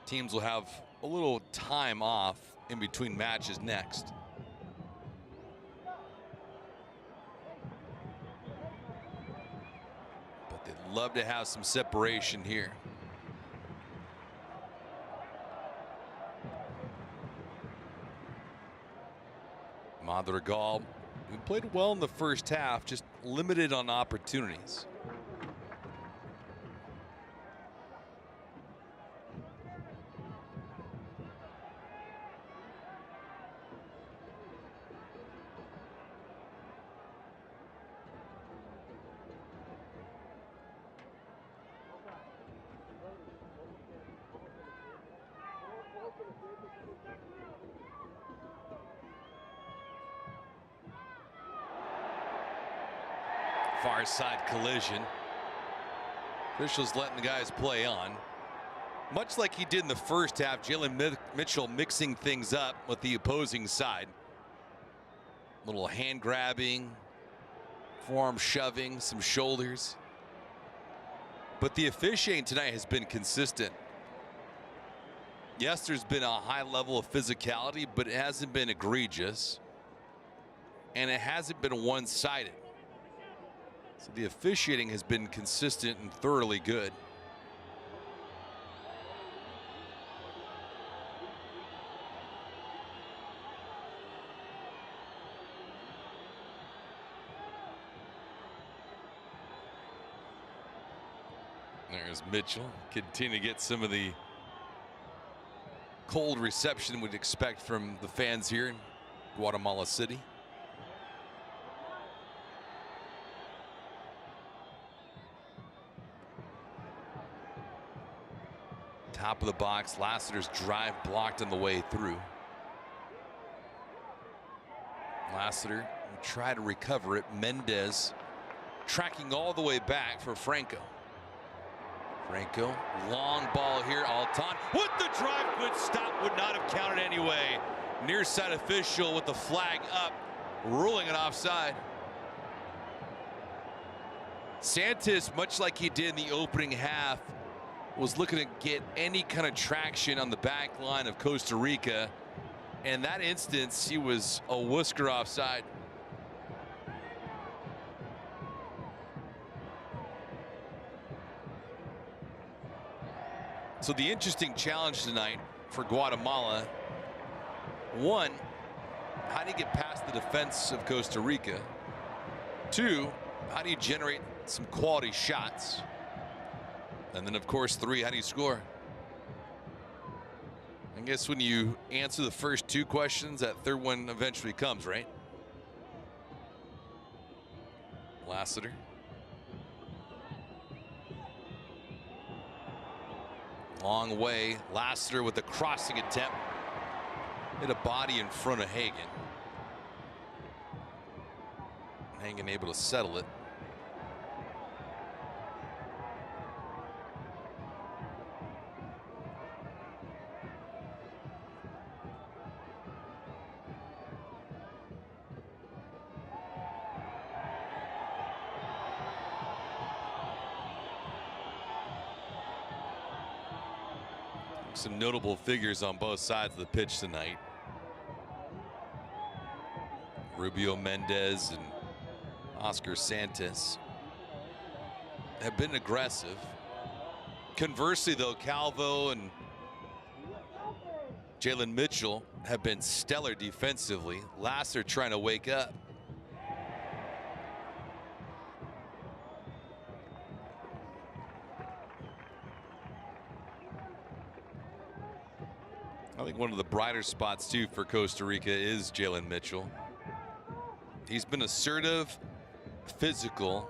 Teams will have a little time off in between matches next. But they'd love to have some separation here. Madrigal, who played well in the first half, just limited on opportunities. Far side collision. Officials letting the guys play on. Much like he did in the first half, Jalen Mitchell mixing things up with the opposing side. Little hand grabbing, forearm shoving, some shoulders. But the officiating tonight has been consistent. Yes, there's been a high level of physicality, but it hasn't been egregious. And it hasn't been one-sided. So the officiating has been consistent and thoroughly good. There's Mitchell. Continue to get some of the cold reception we'd expect from the fans here in Guatemala City. Top of the box, Lassiter's drive blocked on the way through. Lassiter will try to recover it. Mendez tracking all the way back for Franco. Franco, long ball here. Alton with the drive, good stop, would not have counted anyway. Near side official with the flag up, ruling it offside. Santos, much like he did in the opening half, was looking to get any kind of traction on the back line of Costa Rica. In that instance, he was a whisker offside. So the interesting challenge tonight for Guatemala, one, how do you get past the defense of Costa Rica? Two, how do you generate some quality shots? And then, of course, three, how do you score? I guess when you answer the first two questions, that third one eventually comes, right? Lassiter. Long way. Lassiter with the crossing attempt. Hit a body in front of Hagen. Hagen able to settle it. Some notable figures on both sides of the pitch tonight. Rubio Mendez and Oscar Santos have been aggressive. Conversely, though, Calvo and Jalen Mitchell have been stellar defensively. Lassiter trying to wake up. I think one of the brighter spots, too, for Costa Rica is Jalen Mitchell. He's been assertive, physical,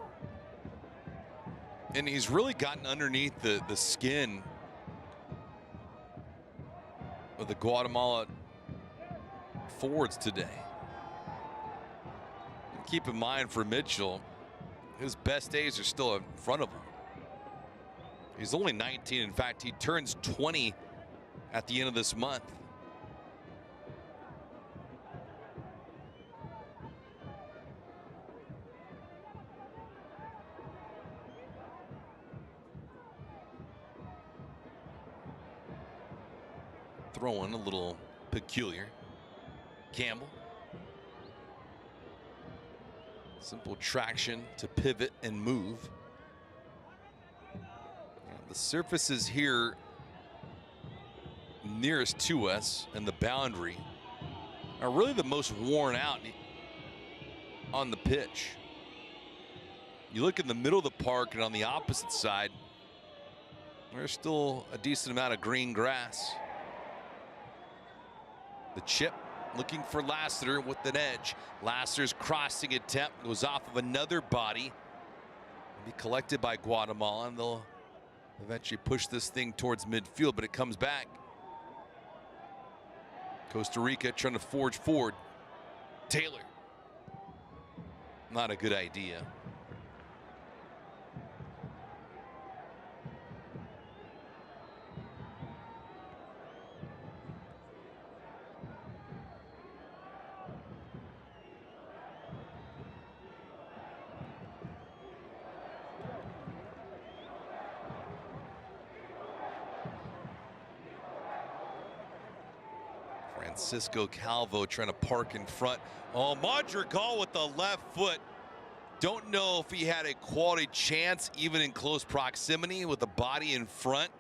and he's really gotten underneath the skin of the Guatemala forwards today. And keep in mind for Mitchell, his best days are still in front of him. He's only 19. In fact, he turns 20 at the end of this month. Throwing a little peculiar. Campbell. Simple traction to pivot and move. The surfaces here nearest to us and the boundary are really the most worn out on the pitch. You look in the middle of the park and on the opposite side, there's still a decent amount of green grass. The chip looking for Lassiter with an edge. Lassiter's crossing attempt goes off of another body. Be collected by Guatemala, and they'll eventually push this thing towards midfield, but it comes back. Costa Rica trying to forge forward. Taylor. Not a good idea. Francisco Calvo trying to park in front. Oh, Madrigal with the left foot. Don't know if he had a quality chance, even in close proximity with the body in front.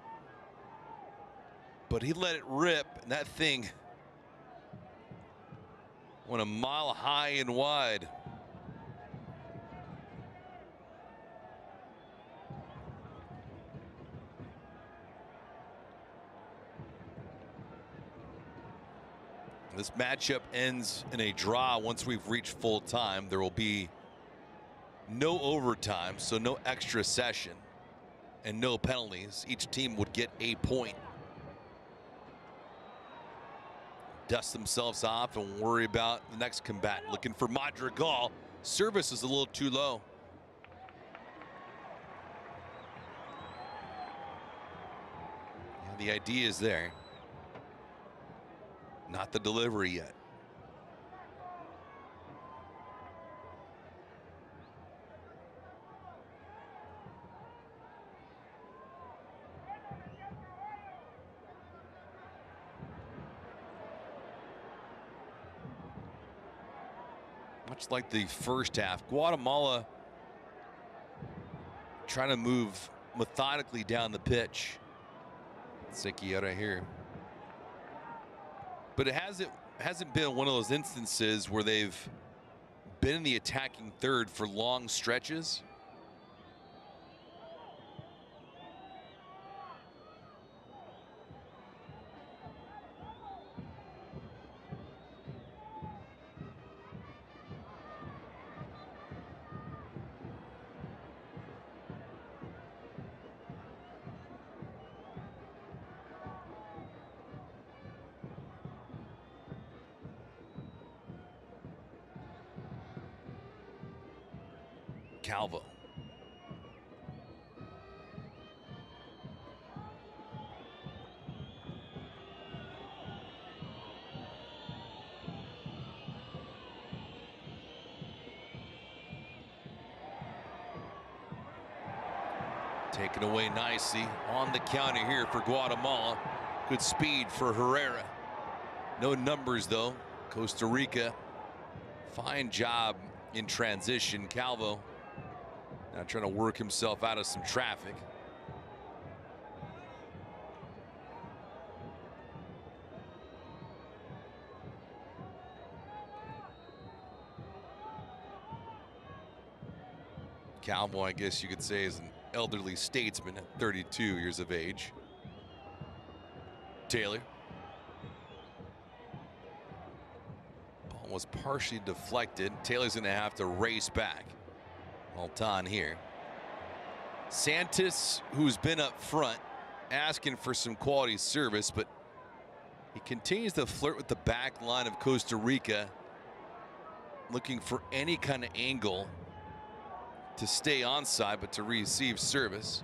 But he let it rip, and that thing went a mile high and wide. This matchup ends in a draw once we've reached full time. There will be no overtime, so no extra session and no penalties. Each team would get a point. Dust themselves off and worry about the next combatant. Looking for Madrigal. Service is a little too low. Yeah, the idea is there. Not the delivery yet. Much like the first half, Guatemala trying to move methodically down the pitch. Sequiera here. But it hasn't been one of those instances where they've been in the attacking third for long stretches. Calvo. Taken away nicely on the counter here for Guatemala. Good speed for Herrera. No numbers though. Costa Rica. Fine job in transition. Calvo now trying to work himself out of some traffic. Calvo, I guess you could say, is an elderly statesman at 32 years of age. Taylor. Ball was partially deflected. Taylor's going to have to race back. Altan here. Santos, who's been up front, asking for some quality service, but he continues to flirt with the back line of Costa Rica, looking for any kind of angle to stay onside, but to receive service.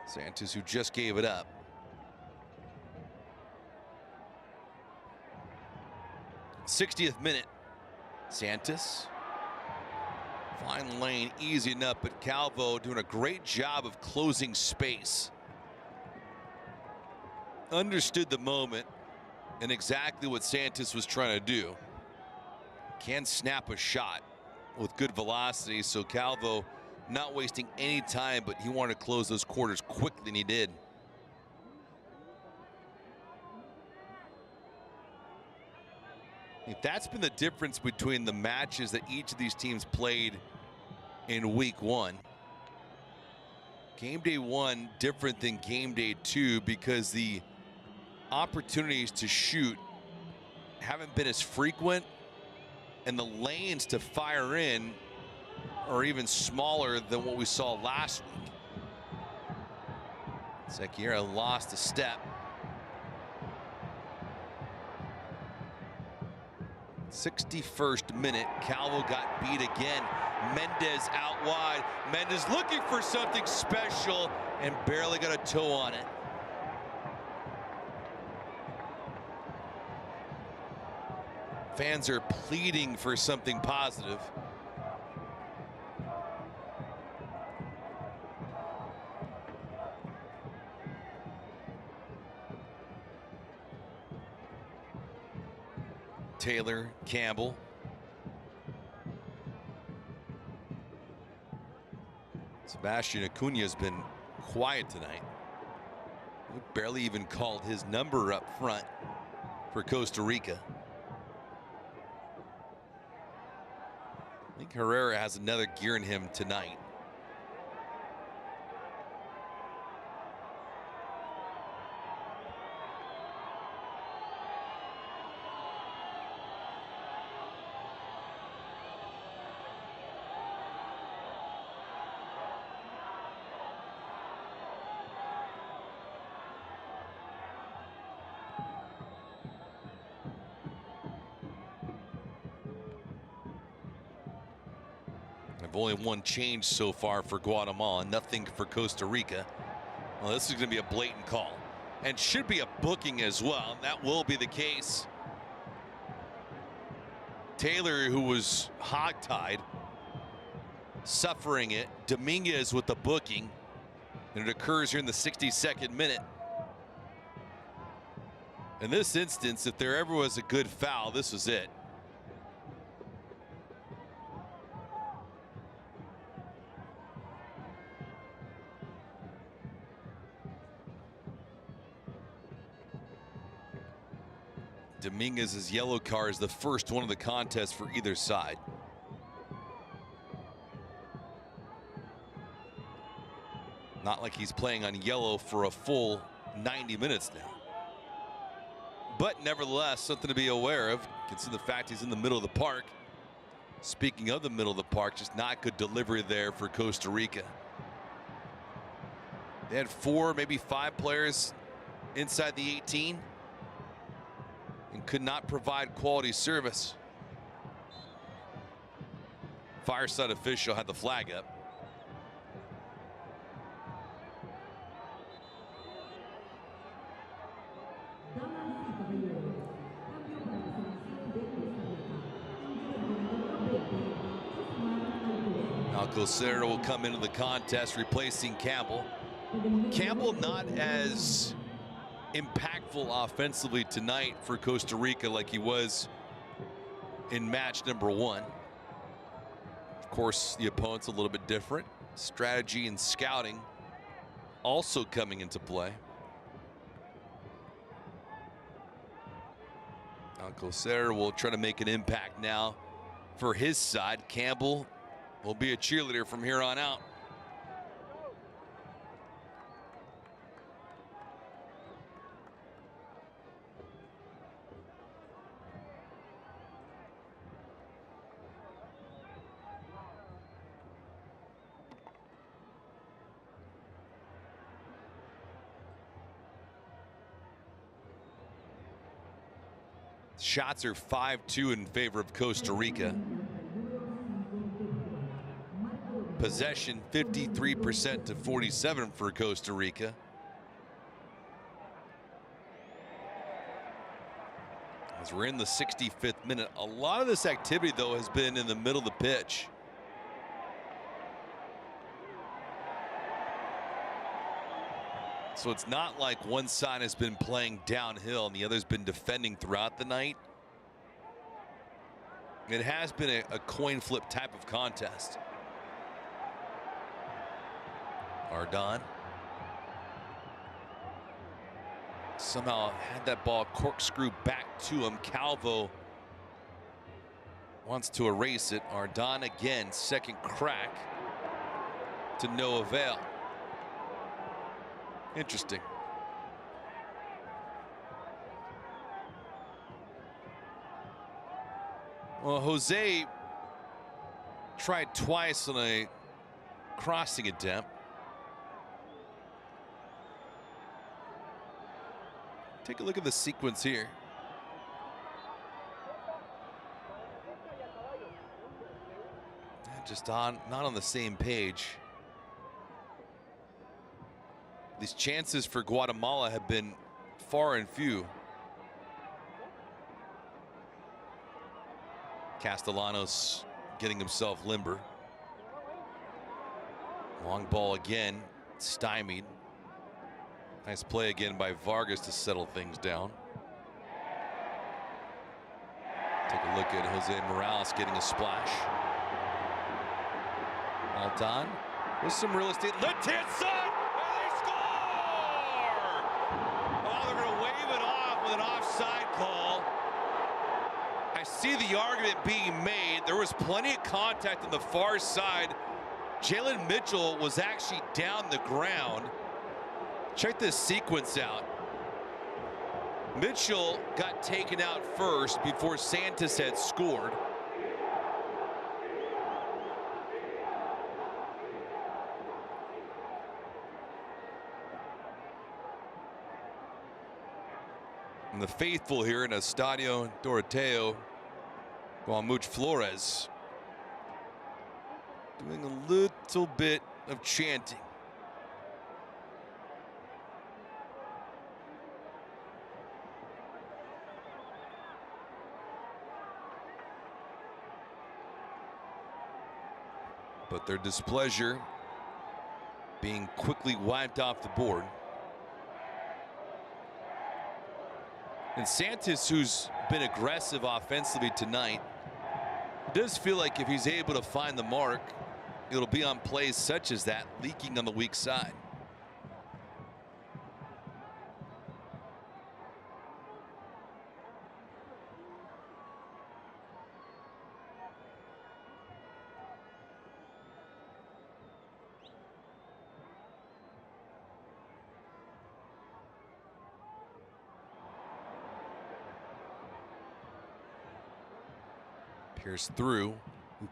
Santos, who just gave it up. '60th minute. Santos. Fine lane, easy enough, but Calvo doing a great job of closing space. Understood the moment and exactly what Santos was trying to do. Can snap a shot with good velocity, so Calvo not wasting any time, but he wanted to close those quarters quicker than he did. That's been the difference between the matches that each of these teams played in week one. Game day one different than game day two because the opportunities to shoot haven't been as frequent, and the lanes to fire in are even smaller than what we saw last week. Sequiera lost a step. 61st minute, Calvo got beat again. Mendez out wide. Mendez looking for something special and barely got a toe on it. Fans are pleading for something positive. Taylor, Campbell. Sebastian Acuna has been quiet tonight. He barely even called his number up front for Costa Rica. I think Herrera has another gear in him tonight. Only one change so far for Guatemala, nothing for Costa Rica. Well, this is going to be a blatant call and should be a booking as well. And that will be the case. Taylor, who was hogtied, suffering it. Dominguez with the booking, and it occurs here in the 62nd minute. In this instance, if there ever was a good foul, this was it. Dominguez's yellow card is the first one of the contest for either side. Not like he's playing on yellow for a full 90 minutes now. But nevertheless, something to be aware of, considering the fact he's in the middle of the park. Speaking of the middle of the park, just not good delivery there for Costa Rica. They had 4, maybe 5 players inside the 18. And could not provide quality service. Fireside official had the flag up. Now Concacaf will come into the contest replacing Campbell. Campbell not as impactful offensively tonight for Costa Rica like he was in match number 1. Of course, the opponent's a little bit different. Strategy and scouting also coming into play. Concacaf will try to make an impact now for his side. Campbell will be a cheerleader from here on out. Shots are 5-2 in favor of Costa Rica. Possession 53% to 47% for Costa Rica. As we're in the 65th minute, a lot of this activity though has been in the middle of the pitch. So it's not like one side has been playing downhill and the other's been defending throughout the night. It has been a coin flip type of contest. Ardon somehow had that ball corkscrew back to him. Calvo wants to erase it. Ardon again, second crack to no avail. Interesting. Well, Jose tried twice on a crossing attempt. Take a look at the sequence here. Just not on the same page. These chances for Guatemala have been far and few. Castellanos getting himself limber. Long ball again, stymied. Nice play again by Vargas to settle things down. look at Jose Morales getting a splash. Altan with some real estate. Left-hand side, and they score! Oh, they're going to wave it off with an offside call. I see the argument being made. There was plenty of contact on the far side. Jalen Mitchell was actually down the ground. Check this sequence out. Mitchell got taken out first before Santos had scored. And the faithful here in Estadio Doroteo, Guamuch Flores, doing a little bit of chanting. But their displeasure being quickly wiped off the board. And Santos, who's been aggressive offensively tonight, does feel like if he's able to find the mark, it'll be on plays such as that, leaking on the weak side. Pierce through.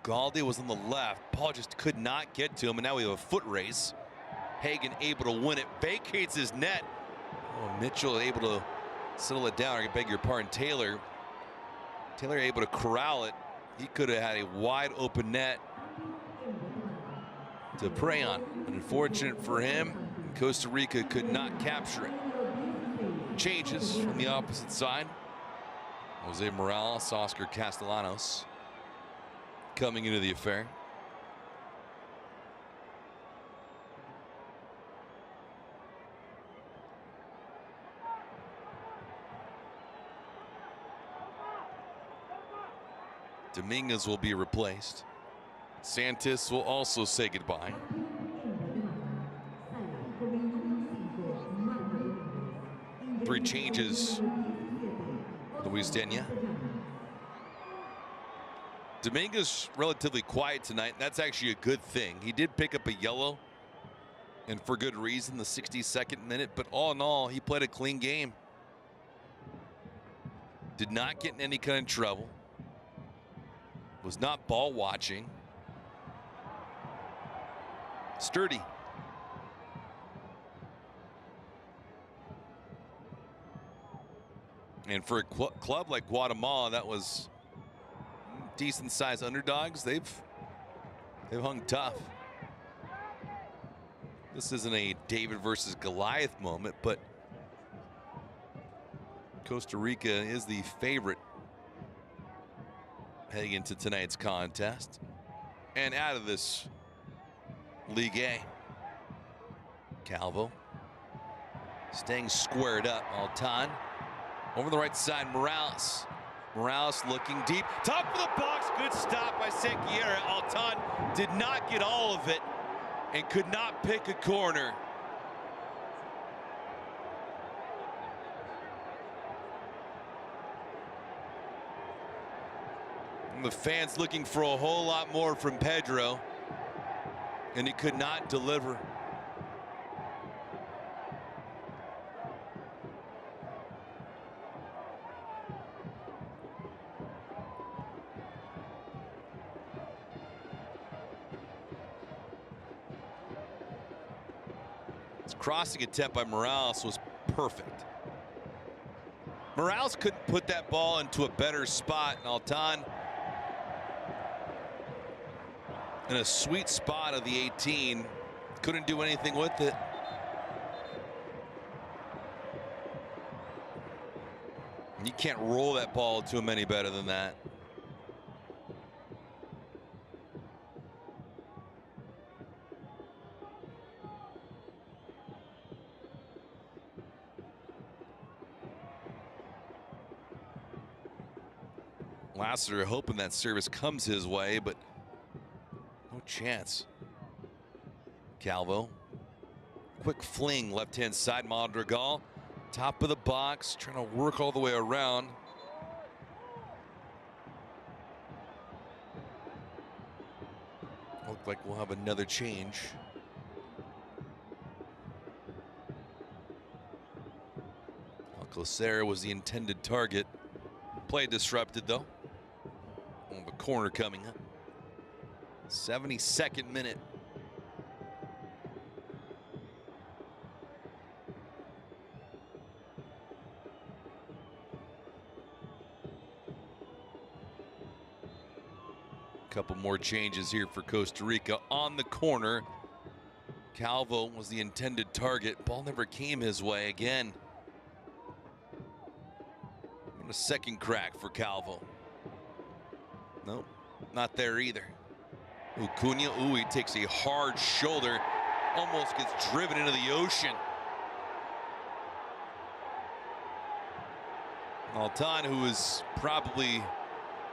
Ugalde was on the left. Paul just could not get to him, and now we have a foot race. Hagan able to win it, vacates his net. Oh, Mitchell able to settle it down. I beg your pardon, Taylor able to corral it. He could have had a wide open net to prey on. Unfortunate for him, Costa Rica could not capture it. Changes from the opposite side. Jose Morales, Oscar Castellanos coming into the affair. Dominguez will be replaced. Santos will also say goodbye. Three changes. Luis Dena. Dominguez relatively quiet tonight. That's actually a good thing. He did pick up a yellow, and for good reason, the 62nd minute. But all in all, he played a clean game. Did not get in any kind of trouble. Was not ball watching. Sturdy. And for a club like Guatemala, that was decent sized underdogs. They've hung tough. This isn't a David versus Goliath moment, but Costa Rica is the favorite heading into tonight's contest. And out of this League A, Calvo staying squared up. Altan over the right side, Morales. Morales looking deep, top of the box, good stop by Sanquiera. Altan did not get all of it and could not pick a corner. And the fans looking for a whole lot more from Pedro, and he could not deliver. Crossing attempt by Morales was perfect. Morales couldn't put that ball into a better spot, and Altan in a sweet spot of the 18 couldn't do anything with it. You can't roll that ball to him any better than that. Lassiter hoping that service comes his way, but no chance. Calvo. Quick fling left-hand side. Madrigal. Top of the box. Trying to work all the way around. Look like we'll have another change. Alcocer was the intended target. Play disrupted though. A corner coming up. 72nd minute. Couple more changes here for Costa Rica on the corner. Calvo was the intended target. Ball never came his way again. And a second crack for Calvo. Nope, not there either. Cunha, he takes a hard shoulder. Almost gets driven into the ocean. Altan, who is probably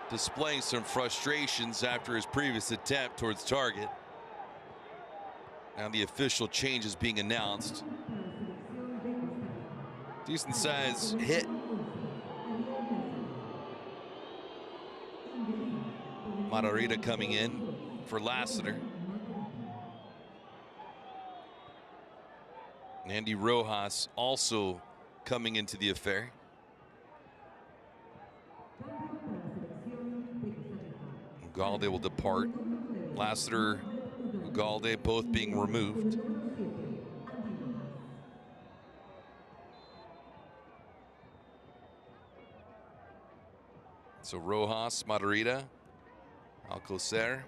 displaying some frustrations after his previous attempt towards target. Now the official change is being announced. Decent size hit. Margarita coming in for Lassiter. Andy Rojas also coming into the affair. Ugalde will depart. Lassiter, Ugalde both being removed. So Rojas, Margarita, Alcocer,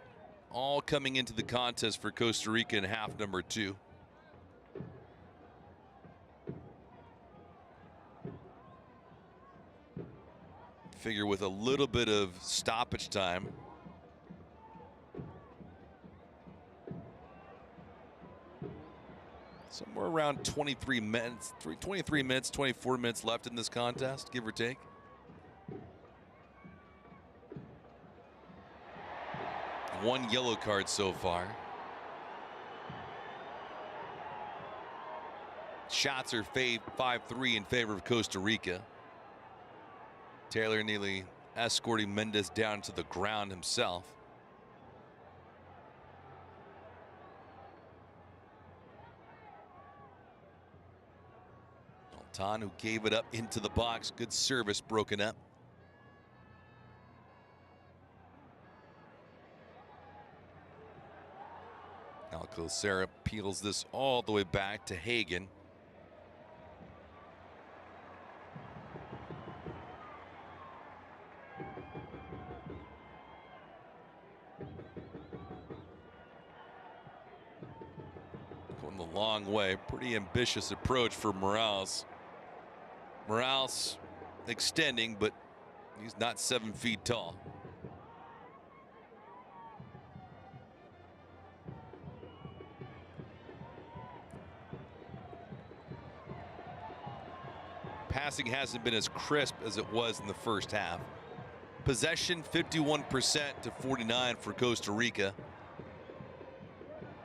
all coming into the contest for Costa Rica in half number 2. Figure with a little bit of stoppage time, somewhere around 23 minutes, 24 minutes left in this contest, give or take. One yellow card so far. Shots are 5-3 in favor of Costa Rica. Taylor nearly escorting Mendes down to the ground himself. Altan, who gave it up into the box. Good service broken up. Alcocer peels this all the way back to Hagen. Going the long way. Pretty ambitious approach for Morales. Morales extending, but he's not 7 feet tall. Passing hasn't been as crisp as it was in the first half. Possession 51% to 49 for Costa Rica.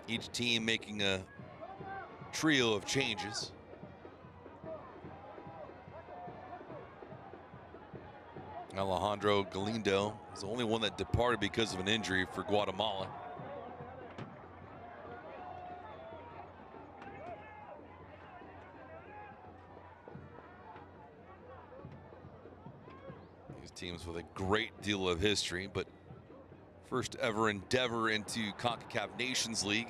Each team making a trio of changes. Alejandro Galindo is the only one that departed because of an injury for Guatemala. Teams with a great deal of history, but first ever endeavor into Concacaf Nations League.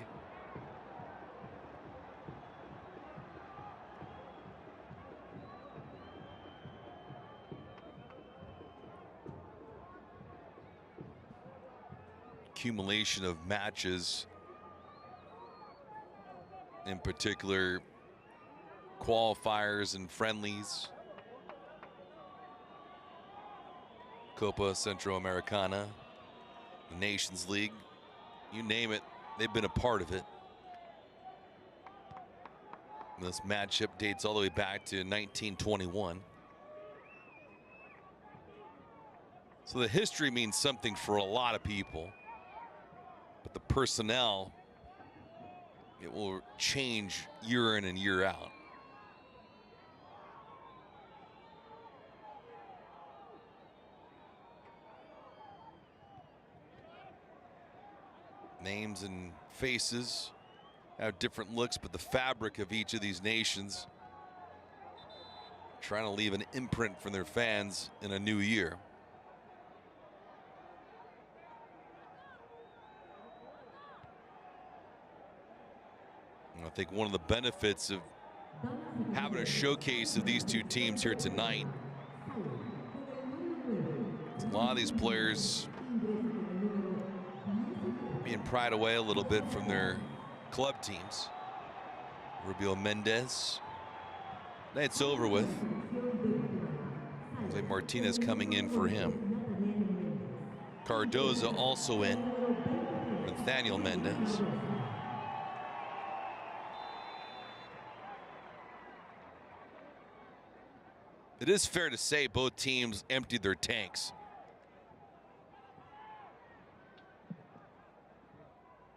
Accumulation of matches, in particular qualifiers and friendlies. Copa Centroamericana, the Nations League, you name it, they've been a part of it. And this matchup dates all the way back to 1921. So the history means something for a lot of people, but the personnel, it will change year in and year out. Names and faces have different looks, but the fabric of each of these nations trying to leave an imprint for their fans in a new year. And I think one of the benefits of having a showcase of these two teams here tonight, a lot of these players being pried away a little bit from their club teams. Rubio Mendez, night's over with. Jose Martinez coming in for him. Cardoza also in. Nathaniel Mendez. It is fair to say both teams emptied their tanks.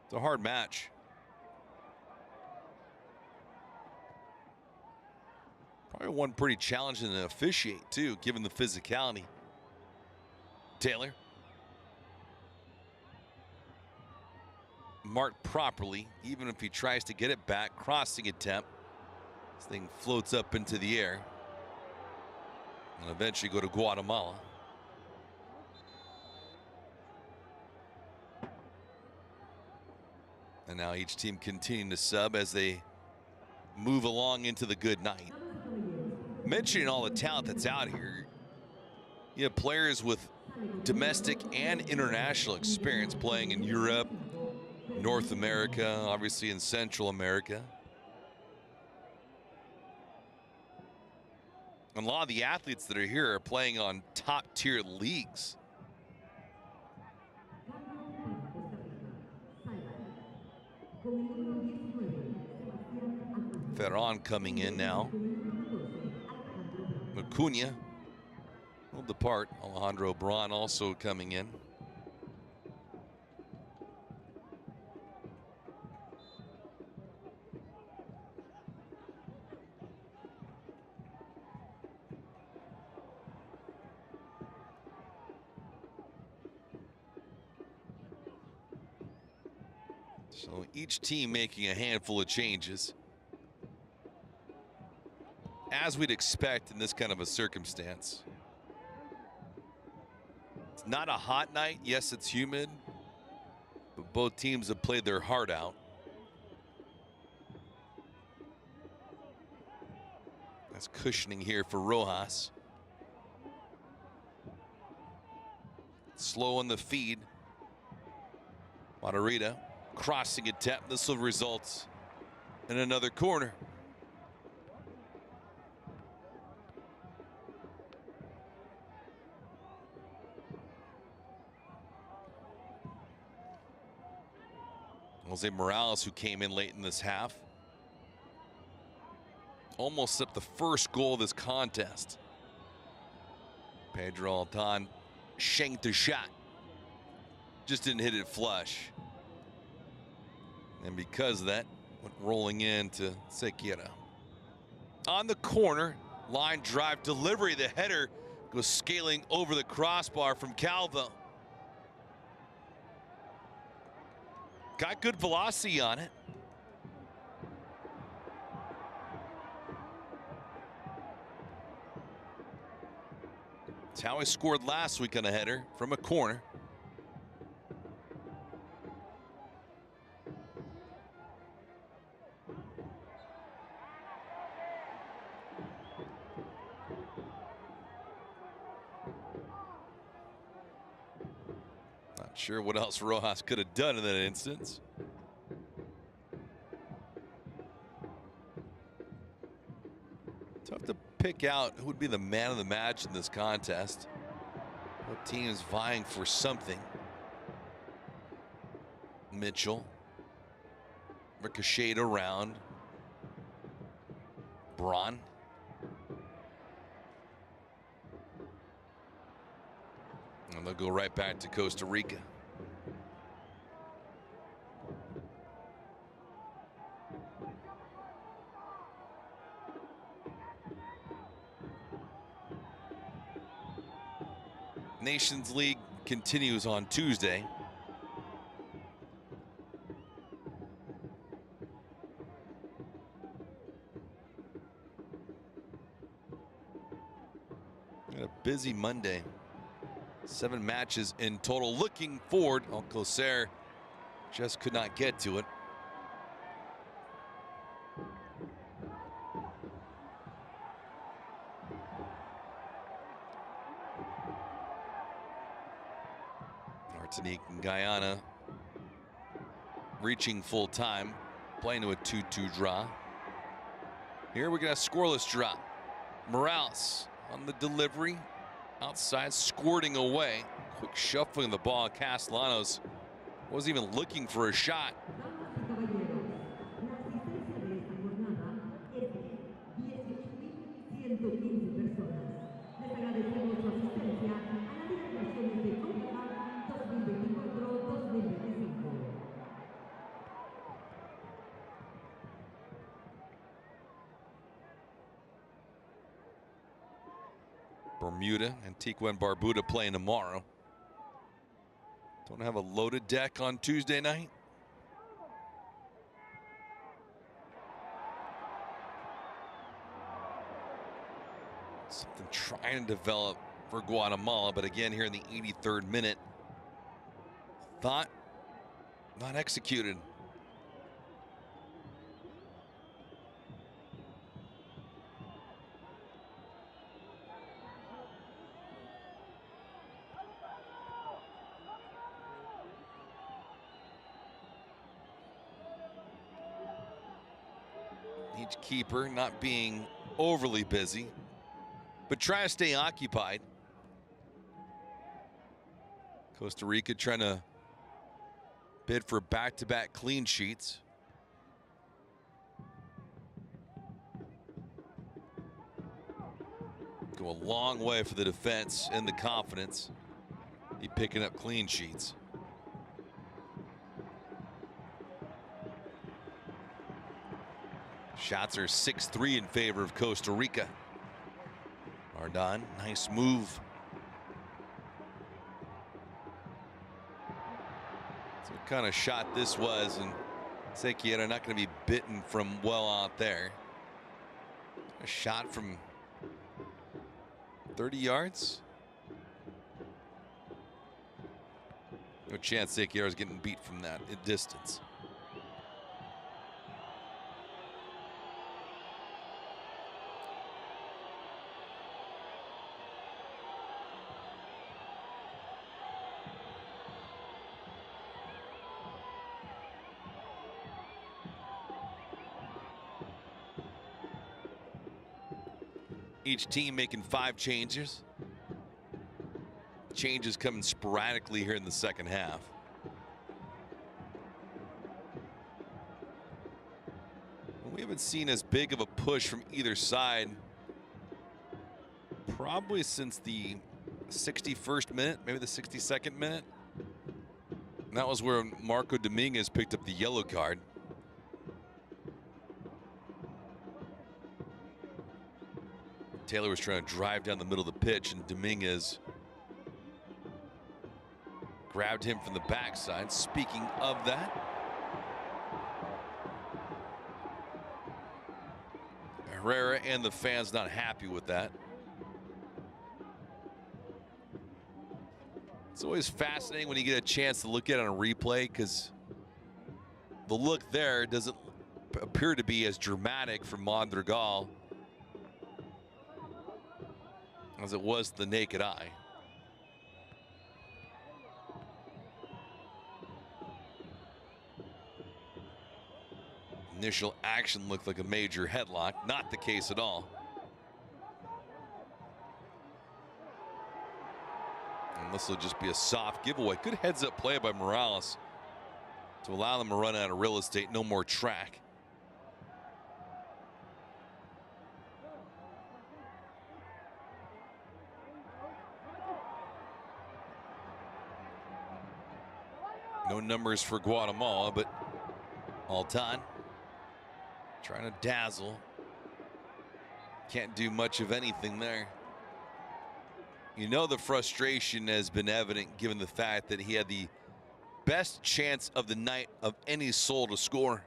It's a hard match. Probably one pretty challenging to officiate too, given the physicality. Taylor. Marked properly, even if he tries to get it back. Crossing attempt. This thing floats up into the air. And eventually go to Guatemala. And now each team continuing to sub as they move along into the good night. Mentioning all the talent that's out here, you have players with domestic and international experience playing in Europe, North America, obviously in Central America. And a lot of the athletes that are here are playing on top-tier leagues. Ferran coming in now. Acuna will depart. Alejandro Braun also coming in. So each team making a handful of changes, as we'd expect in this kind of a circumstance. It's not a hot night. Yes, it's humid, but both teams have played their heart out. That's cushioning here for Rojas. Slow on the feed. Matarrita. Crossing attempt. This will result in another corner. Jose Morales, who came in late in this half, almost set the first goal of this contest. Pedro Altan shanked a shot. Just didn't hit it flush. And because of that, went rolling into Sequeira. On the corner, line drive delivery. The header goes scaling over the crossbar from Calvo. Got good velocity on it. It's how he scored last week on a header from a corner. Sure what else Rojas could have done in that instance. Tough to pick out who would be the man of the match in this contest. What team is vying for something? Mitchell. Ricocheted around. Braun. And they'll go right back to Costa Rica. Nations League continues on Tuesday. A busy Monday. 7 matches in total. Looking forward, Alcocer just could not get to it. Martinique and Guyana reaching full time, playing to a 2-2 draw. Here we got a scoreless draw. Morales on the delivery, outside, squirting away. Quick shuffling of the ball. Castellanos wasn't even looking for a shot. Bermuda, Antigua and Barbuda playing tomorrow. Don't have a loaded deck on Tuesday night. Something trying to develop for Guatemala, but again here in the 83rd minute, thought not executed. Each keeper not being overly busy, but try to stay occupied. Costa Rica trying to bid for back-to-back clean sheets. Go a long way for the defense and the confidence. Be picking up clean sheets. Shots are 6-3 in favor of Costa Rica. Ardon, nice move. So what kind of shot this was, and Sequiera not going to be bitten from well out there. A shot from 30 yards. No chance Sequiera's getting beat from that distance. Each team making 5 changes. Changes coming sporadically here in the second half. We haven't seen as big of a push from either side probably since the 61st minute, maybe the 62nd minute. And that was where Marco Dominguez picked up the yellow card. Taylor was trying to drive down the middle of the pitch, and Dominguez grabbed him from the backside. Speaking of that, Herrera and the fans not happy with that. It's always fascinating when you get a chance to look at it on a replay, because the look there doesn't appear to be as dramatic for Mondragal as it was to the naked eye. Initial action looked like a major headlock. Not the case at all. And this will just be a soft giveaway. Good heads-up play by Morales to allow them to run out of real estate. No more track. No numbers for Guatemala, but Altan trying to dazzle. Can't do much of anything there. You know the frustration has been evident given the fact that he had the best chance of the night of any soul to score.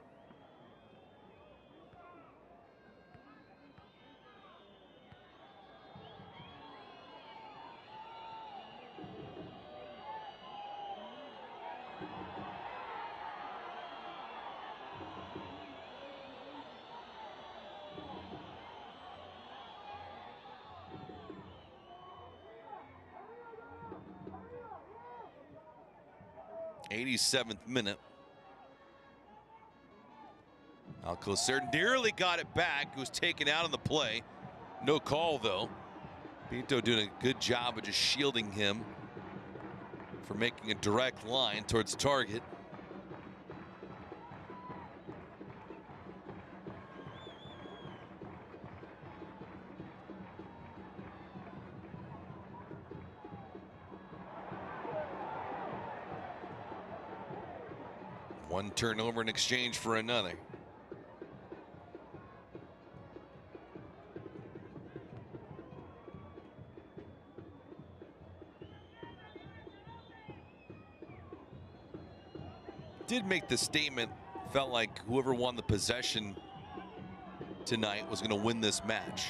'87th minute. Alcocer nearly got it back. It was taken out on the play. No call, though. Pinto doing a good job of just shielding him for making a direct line towards target. One turnover in exchange for another. Did make the statement, felt like whoever won the possession tonight was going to win this match.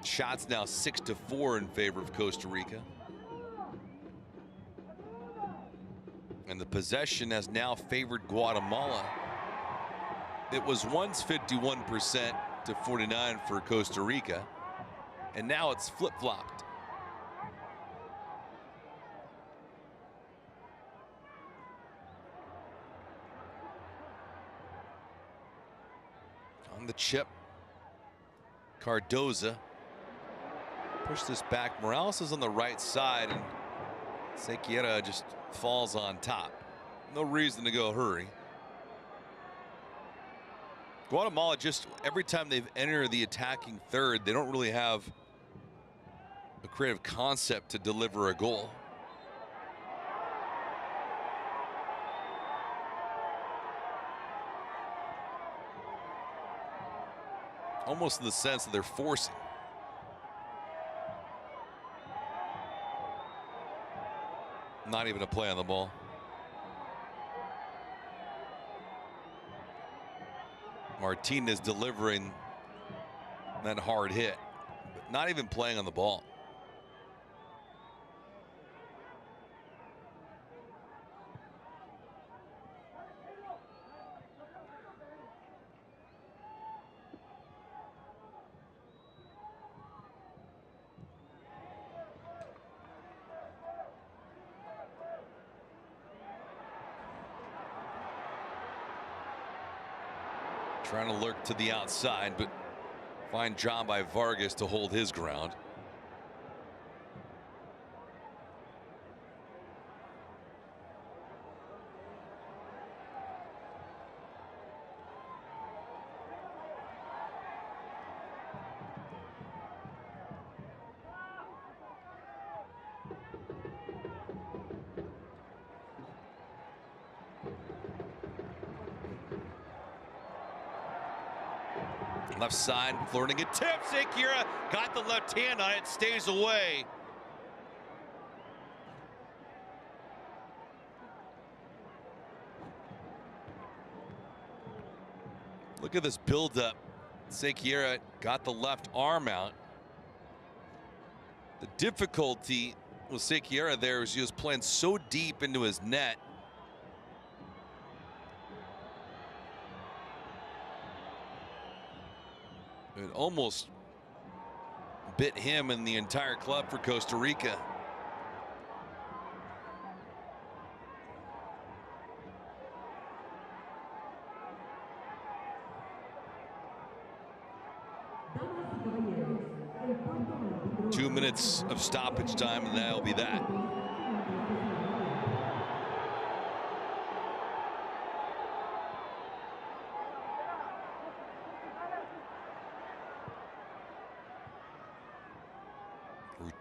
Shots now 6-4 in favor of Costa Rica. And the possession has now favored Guatemala. It was once 51% to 49 for Costa Rica, and now it's flip-flopped. On the chip, Cardoza push this back. Morales is on the right side, and Sequeira just falls on top. No reason to go hurry. Guatemala, just every time they've entered the attacking third, they don't really have a creative concept to deliver a goal. Almost in the sense that they're forcing. Not even a play on the ball. Martinez delivering that hard hit, but not even playing on the ball. Trying to lurk to the outside, but fine job by Vargas to hold his ground. Left side, flirting a tip. Sequeira got the left hand on it, stays away. Look at this buildup. Sequeira got the left arm out. The difficulty with Sequeira there is he was playing so deep into his net. It almost bit him and the entire club for Costa Rica. Two minutes of stoppage time, and that'll be that.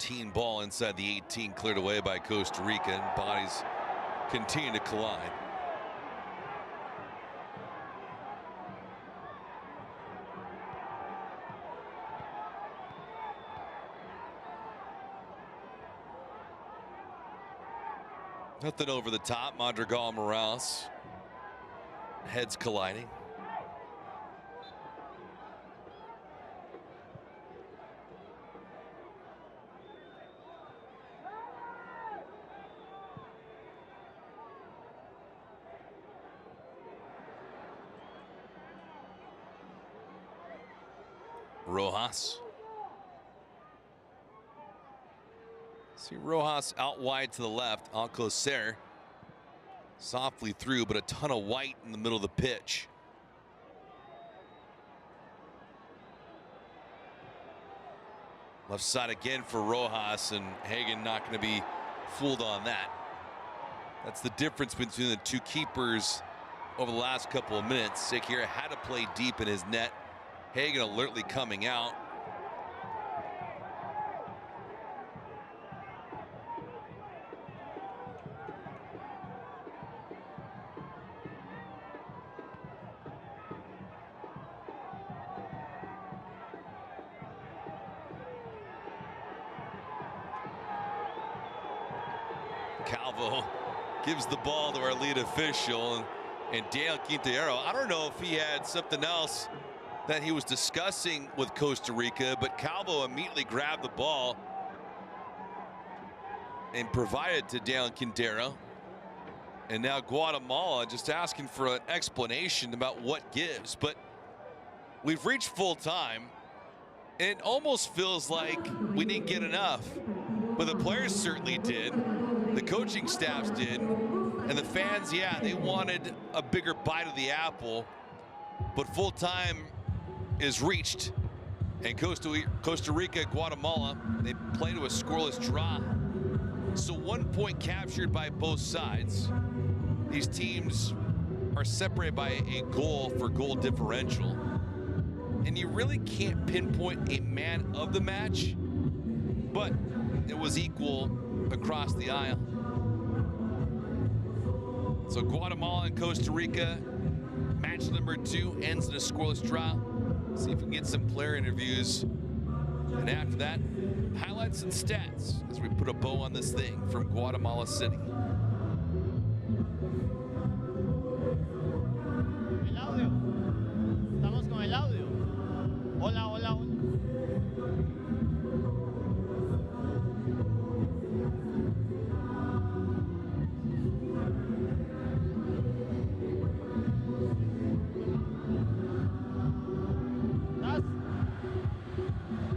routine ball inside the 18, cleared away by Costa Rica, and bodies continue to collide. Nothing over the top. Madrigal Morales. Heads colliding. Rojas. See Rojas out wide to the left. Alcocer softly through, but a ton of white in the middle of the pitch. Left side again for Rojas, and Hagen not going to be fooled on that. That's the difference between the two keepers over the last couple of minutes. Sekira had to play deep in his net. Hagen alertly coming out. Calvo gives the ball to our lead official, and Dale Quintero. I don't know if he had something else that he was discussing with Costa Rica, but Calvo immediately grabbed the ball and provided to Dale Quintero. And now Guatemala just asking for an explanation about what gives. But we've reached full time, and it almost feels like we didn't get enough. But the players certainly did. The coaching staffs did. And the fans, yeah, they wanted a bigger bite of the apple. But full time is reached. And Costa Rica, Guatemala, they play to a scoreless draw. So 1 point captured by both sides. These teams are separated by a goal for goal differential. And you really can't pinpoint a man of the match, but it was equal across the aisle. So Guatemala and Costa Rica, match number 2 ends in a scoreless draw. See if we can get some player interviews. And after that, highlights and stats as we put a bow on this thing from Guatemala City. El audio. Estamos con el audio. Hola, hola, hola.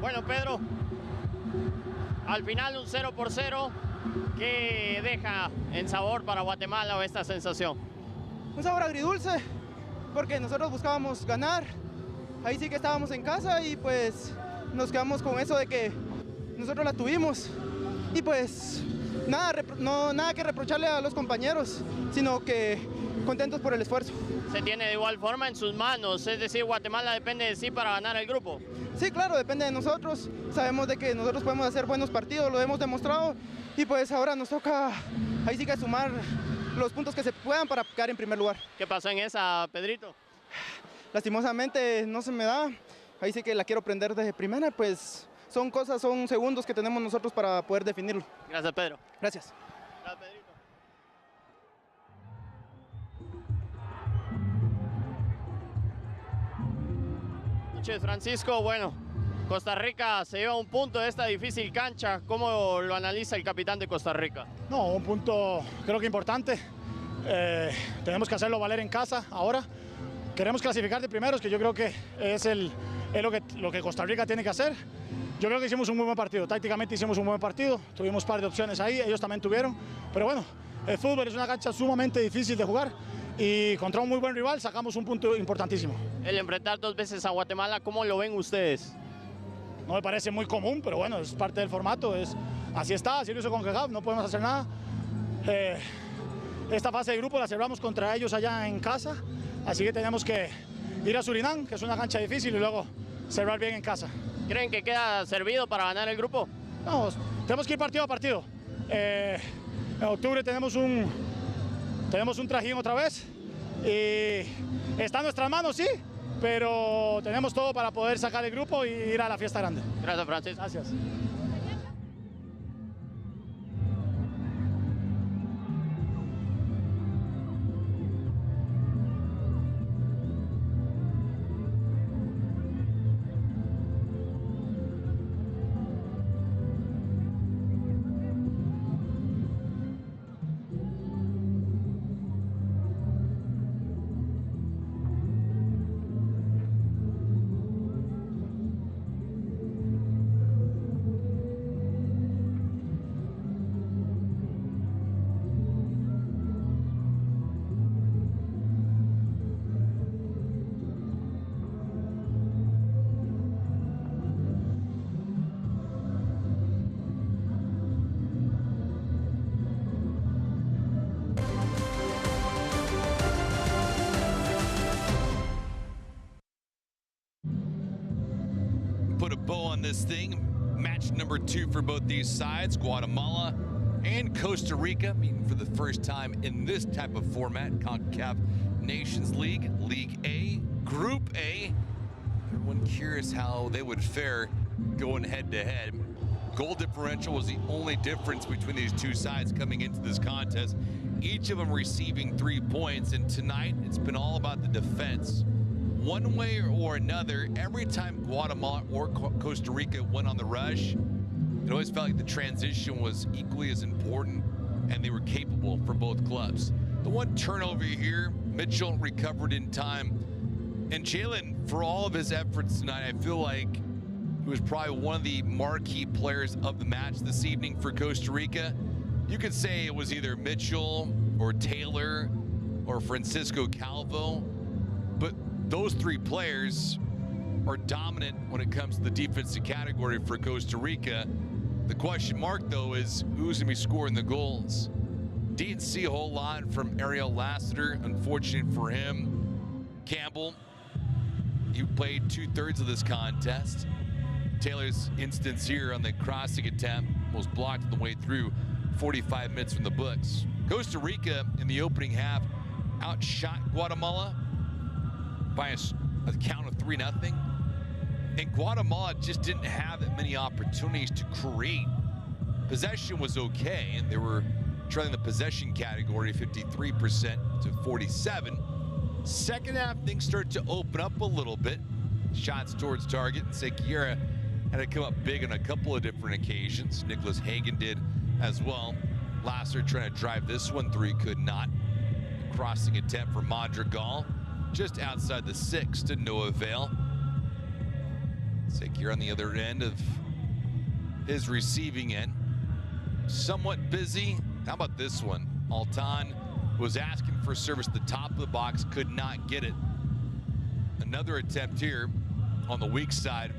Bueno, Pedro, al final un 0-0, ¿qué deja en sabor para Guatemala o esta sensación? Un sabor agridulce, porque nosotros buscábamos ganar, ahí sí que estábamos en casa y pues nos quedamos con eso de que nosotros la tuvimos y pues nada que reprocharle a los compañeros, sino que contentos por el esfuerzo. Se tiene de igual forma en sus manos, es decir, Guatemala depende de sí para ganar el grupo. Sí, claro, depende de nosotros, sabemos de que nosotros podemos hacer buenos partidos, lo hemos demostrado y pues ahora nos toca ahí sí que sumar los puntos que se puedan para quedar en primer lugar. ¿Qué pasó en esa, Pedrito? Lastimosamente no se me da, ahí sí que la quiero prender desde primera, pues son segundos que tenemos nosotros para poder definirlo. Gracias, Pedro. Gracias. Gracias, Pedrito. Noches, Francisco. Bueno, Costa Rica se lleva un punto de esta difícil cancha. ¿Cómo lo analiza el capitán de Costa Rica? No, un punto creo que importante. Tenemos que hacerlo valer en casa ahora. Queremos clasificar de primeros, que yo creo que es lo que Costa Rica tiene que hacer. Yo creo que hicimos un muy buen partido, tácticamente hicimos un buen partido, tuvimos un par de opciones ahí, ellos también tuvieron, pero bueno, el fútbol es una cancha sumamente difícil de jugar y contra un muy buen rival sacamos un punto importantísimo. El enfrentar 2 veces a Guatemala, ¿cómo lo ven ustedes? No me parece muy común, pero bueno, es parte del formato, así está, así lo hizo Concacaf, no podemos hacer nada. Esta fase de grupo la cerramos contra ellos allá en casa, así que tenemos que ir a Surinam, que es una cancha difícil, y luego cerrar bien en casa. ¿Creen que queda servido para ganar el grupo? No, tenemos que ir partido a partido. En octubre tenemos un trajín otra vez y está en nuestras manos, sí, pero tenemos todo para poder sacar el grupo y ir a la fiesta grande. Gracias, Francisco. Gracias. Put a bow on this thing. Match number 2 for both these sides, Guatemala and Costa Rica, meeting for the first time in this type of format, Concacaf Nations League, League A, Group A. Everyone curious how they would fare going head-to-head. Goal differential was the only difference between these two sides coming into this contest. Each of them receiving 3 points, and tonight it's been all about the defense. One way or another, every time Guatemala or Costa Rica went on the rush, it always felt like the transition was equally as important, and they were capable for both clubs. The one turnover here, Mitchell recovered in time. And Jalen, for all of his efforts tonight, I feel like he was probably one of the marquee players of the match this evening for Costa Rica. You could say it was either Mitchell or Taylor or Francisco Calvo, but those 3 players are dominant when it comes to the defensive category for Costa Rica. The question mark, though, is who's going to be scoring the goals. Didn't see a whole lot from Ariel Lassiter. Unfortunate for him. Campbell, he played 2/3 of this contest. Taylor's instance here on the crossing attempt was blocked on the way through. 45 minutes from the books. Costa Rica in the opening half outshot Guatemala by a count of 3-0. And Guatemala just didn't have that many opportunities to create. Possession was okay, and they were trailing the possession category 53% to 47. Second half, things started to open up a little bit. Shots towards target, and Sequeira had to come up big on a couple of different occasions. Nicholas Hagen did as well. Lasser trying to drive this one through, he could not. Crossing attempt for Madrigal, just outside the 6 to no avail. Sequeira on the other end of his receiving end. Somewhat busy. How about this one? Altan was asking for service at the top of the box, could not get it. Another attempt here on the weak side.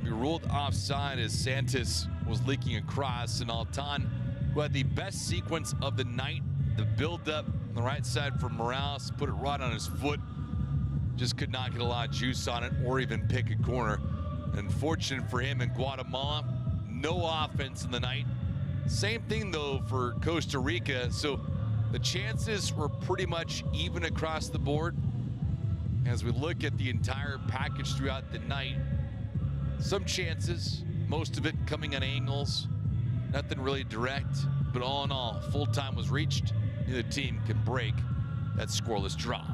He ruled offside as Santos was leaking across, and Altan, who had the best sequence of the night, the build-up on the right side for Morales, put it right on his foot. Just could not get a lot of juice on it or even pick a corner. Unfortunate for him in Guatemala, no offense in the night. Same thing though for Costa Rica, so the chances were pretty much even across the board. As we look at the entire package throughout the night, some chances, most of it coming on angles, nothing really direct, but all in all, full time was reached. Neither team can break that scoreless draw.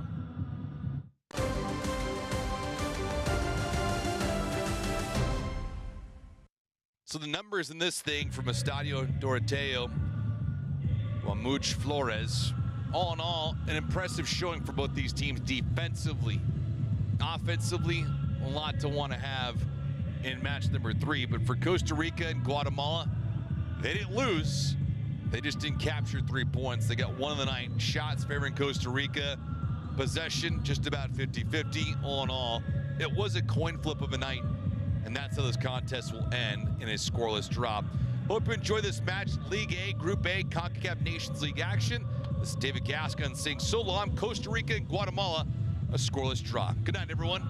So the numbers in this thing from Estadio, Doroteo, Guamuch, Flores, all in all, an impressive showing for both these teams defensively. Offensively, a lot to want to have in match number 3, but for Costa Rica and Guatemala, they didn't lose. They just didn't capture 3 points. They got one of the night. Shots favoring Costa Rica. Possession just about 50-50. All in all, it was a coin flip of a night, and that's how this contest will end, in a scoreless drop. Hope you enjoy this match. League A, Group A, Concacaf Nations League action. This is David Gascon saying so long. Costa Rica and Guatemala, a scoreless draw. Good night, everyone.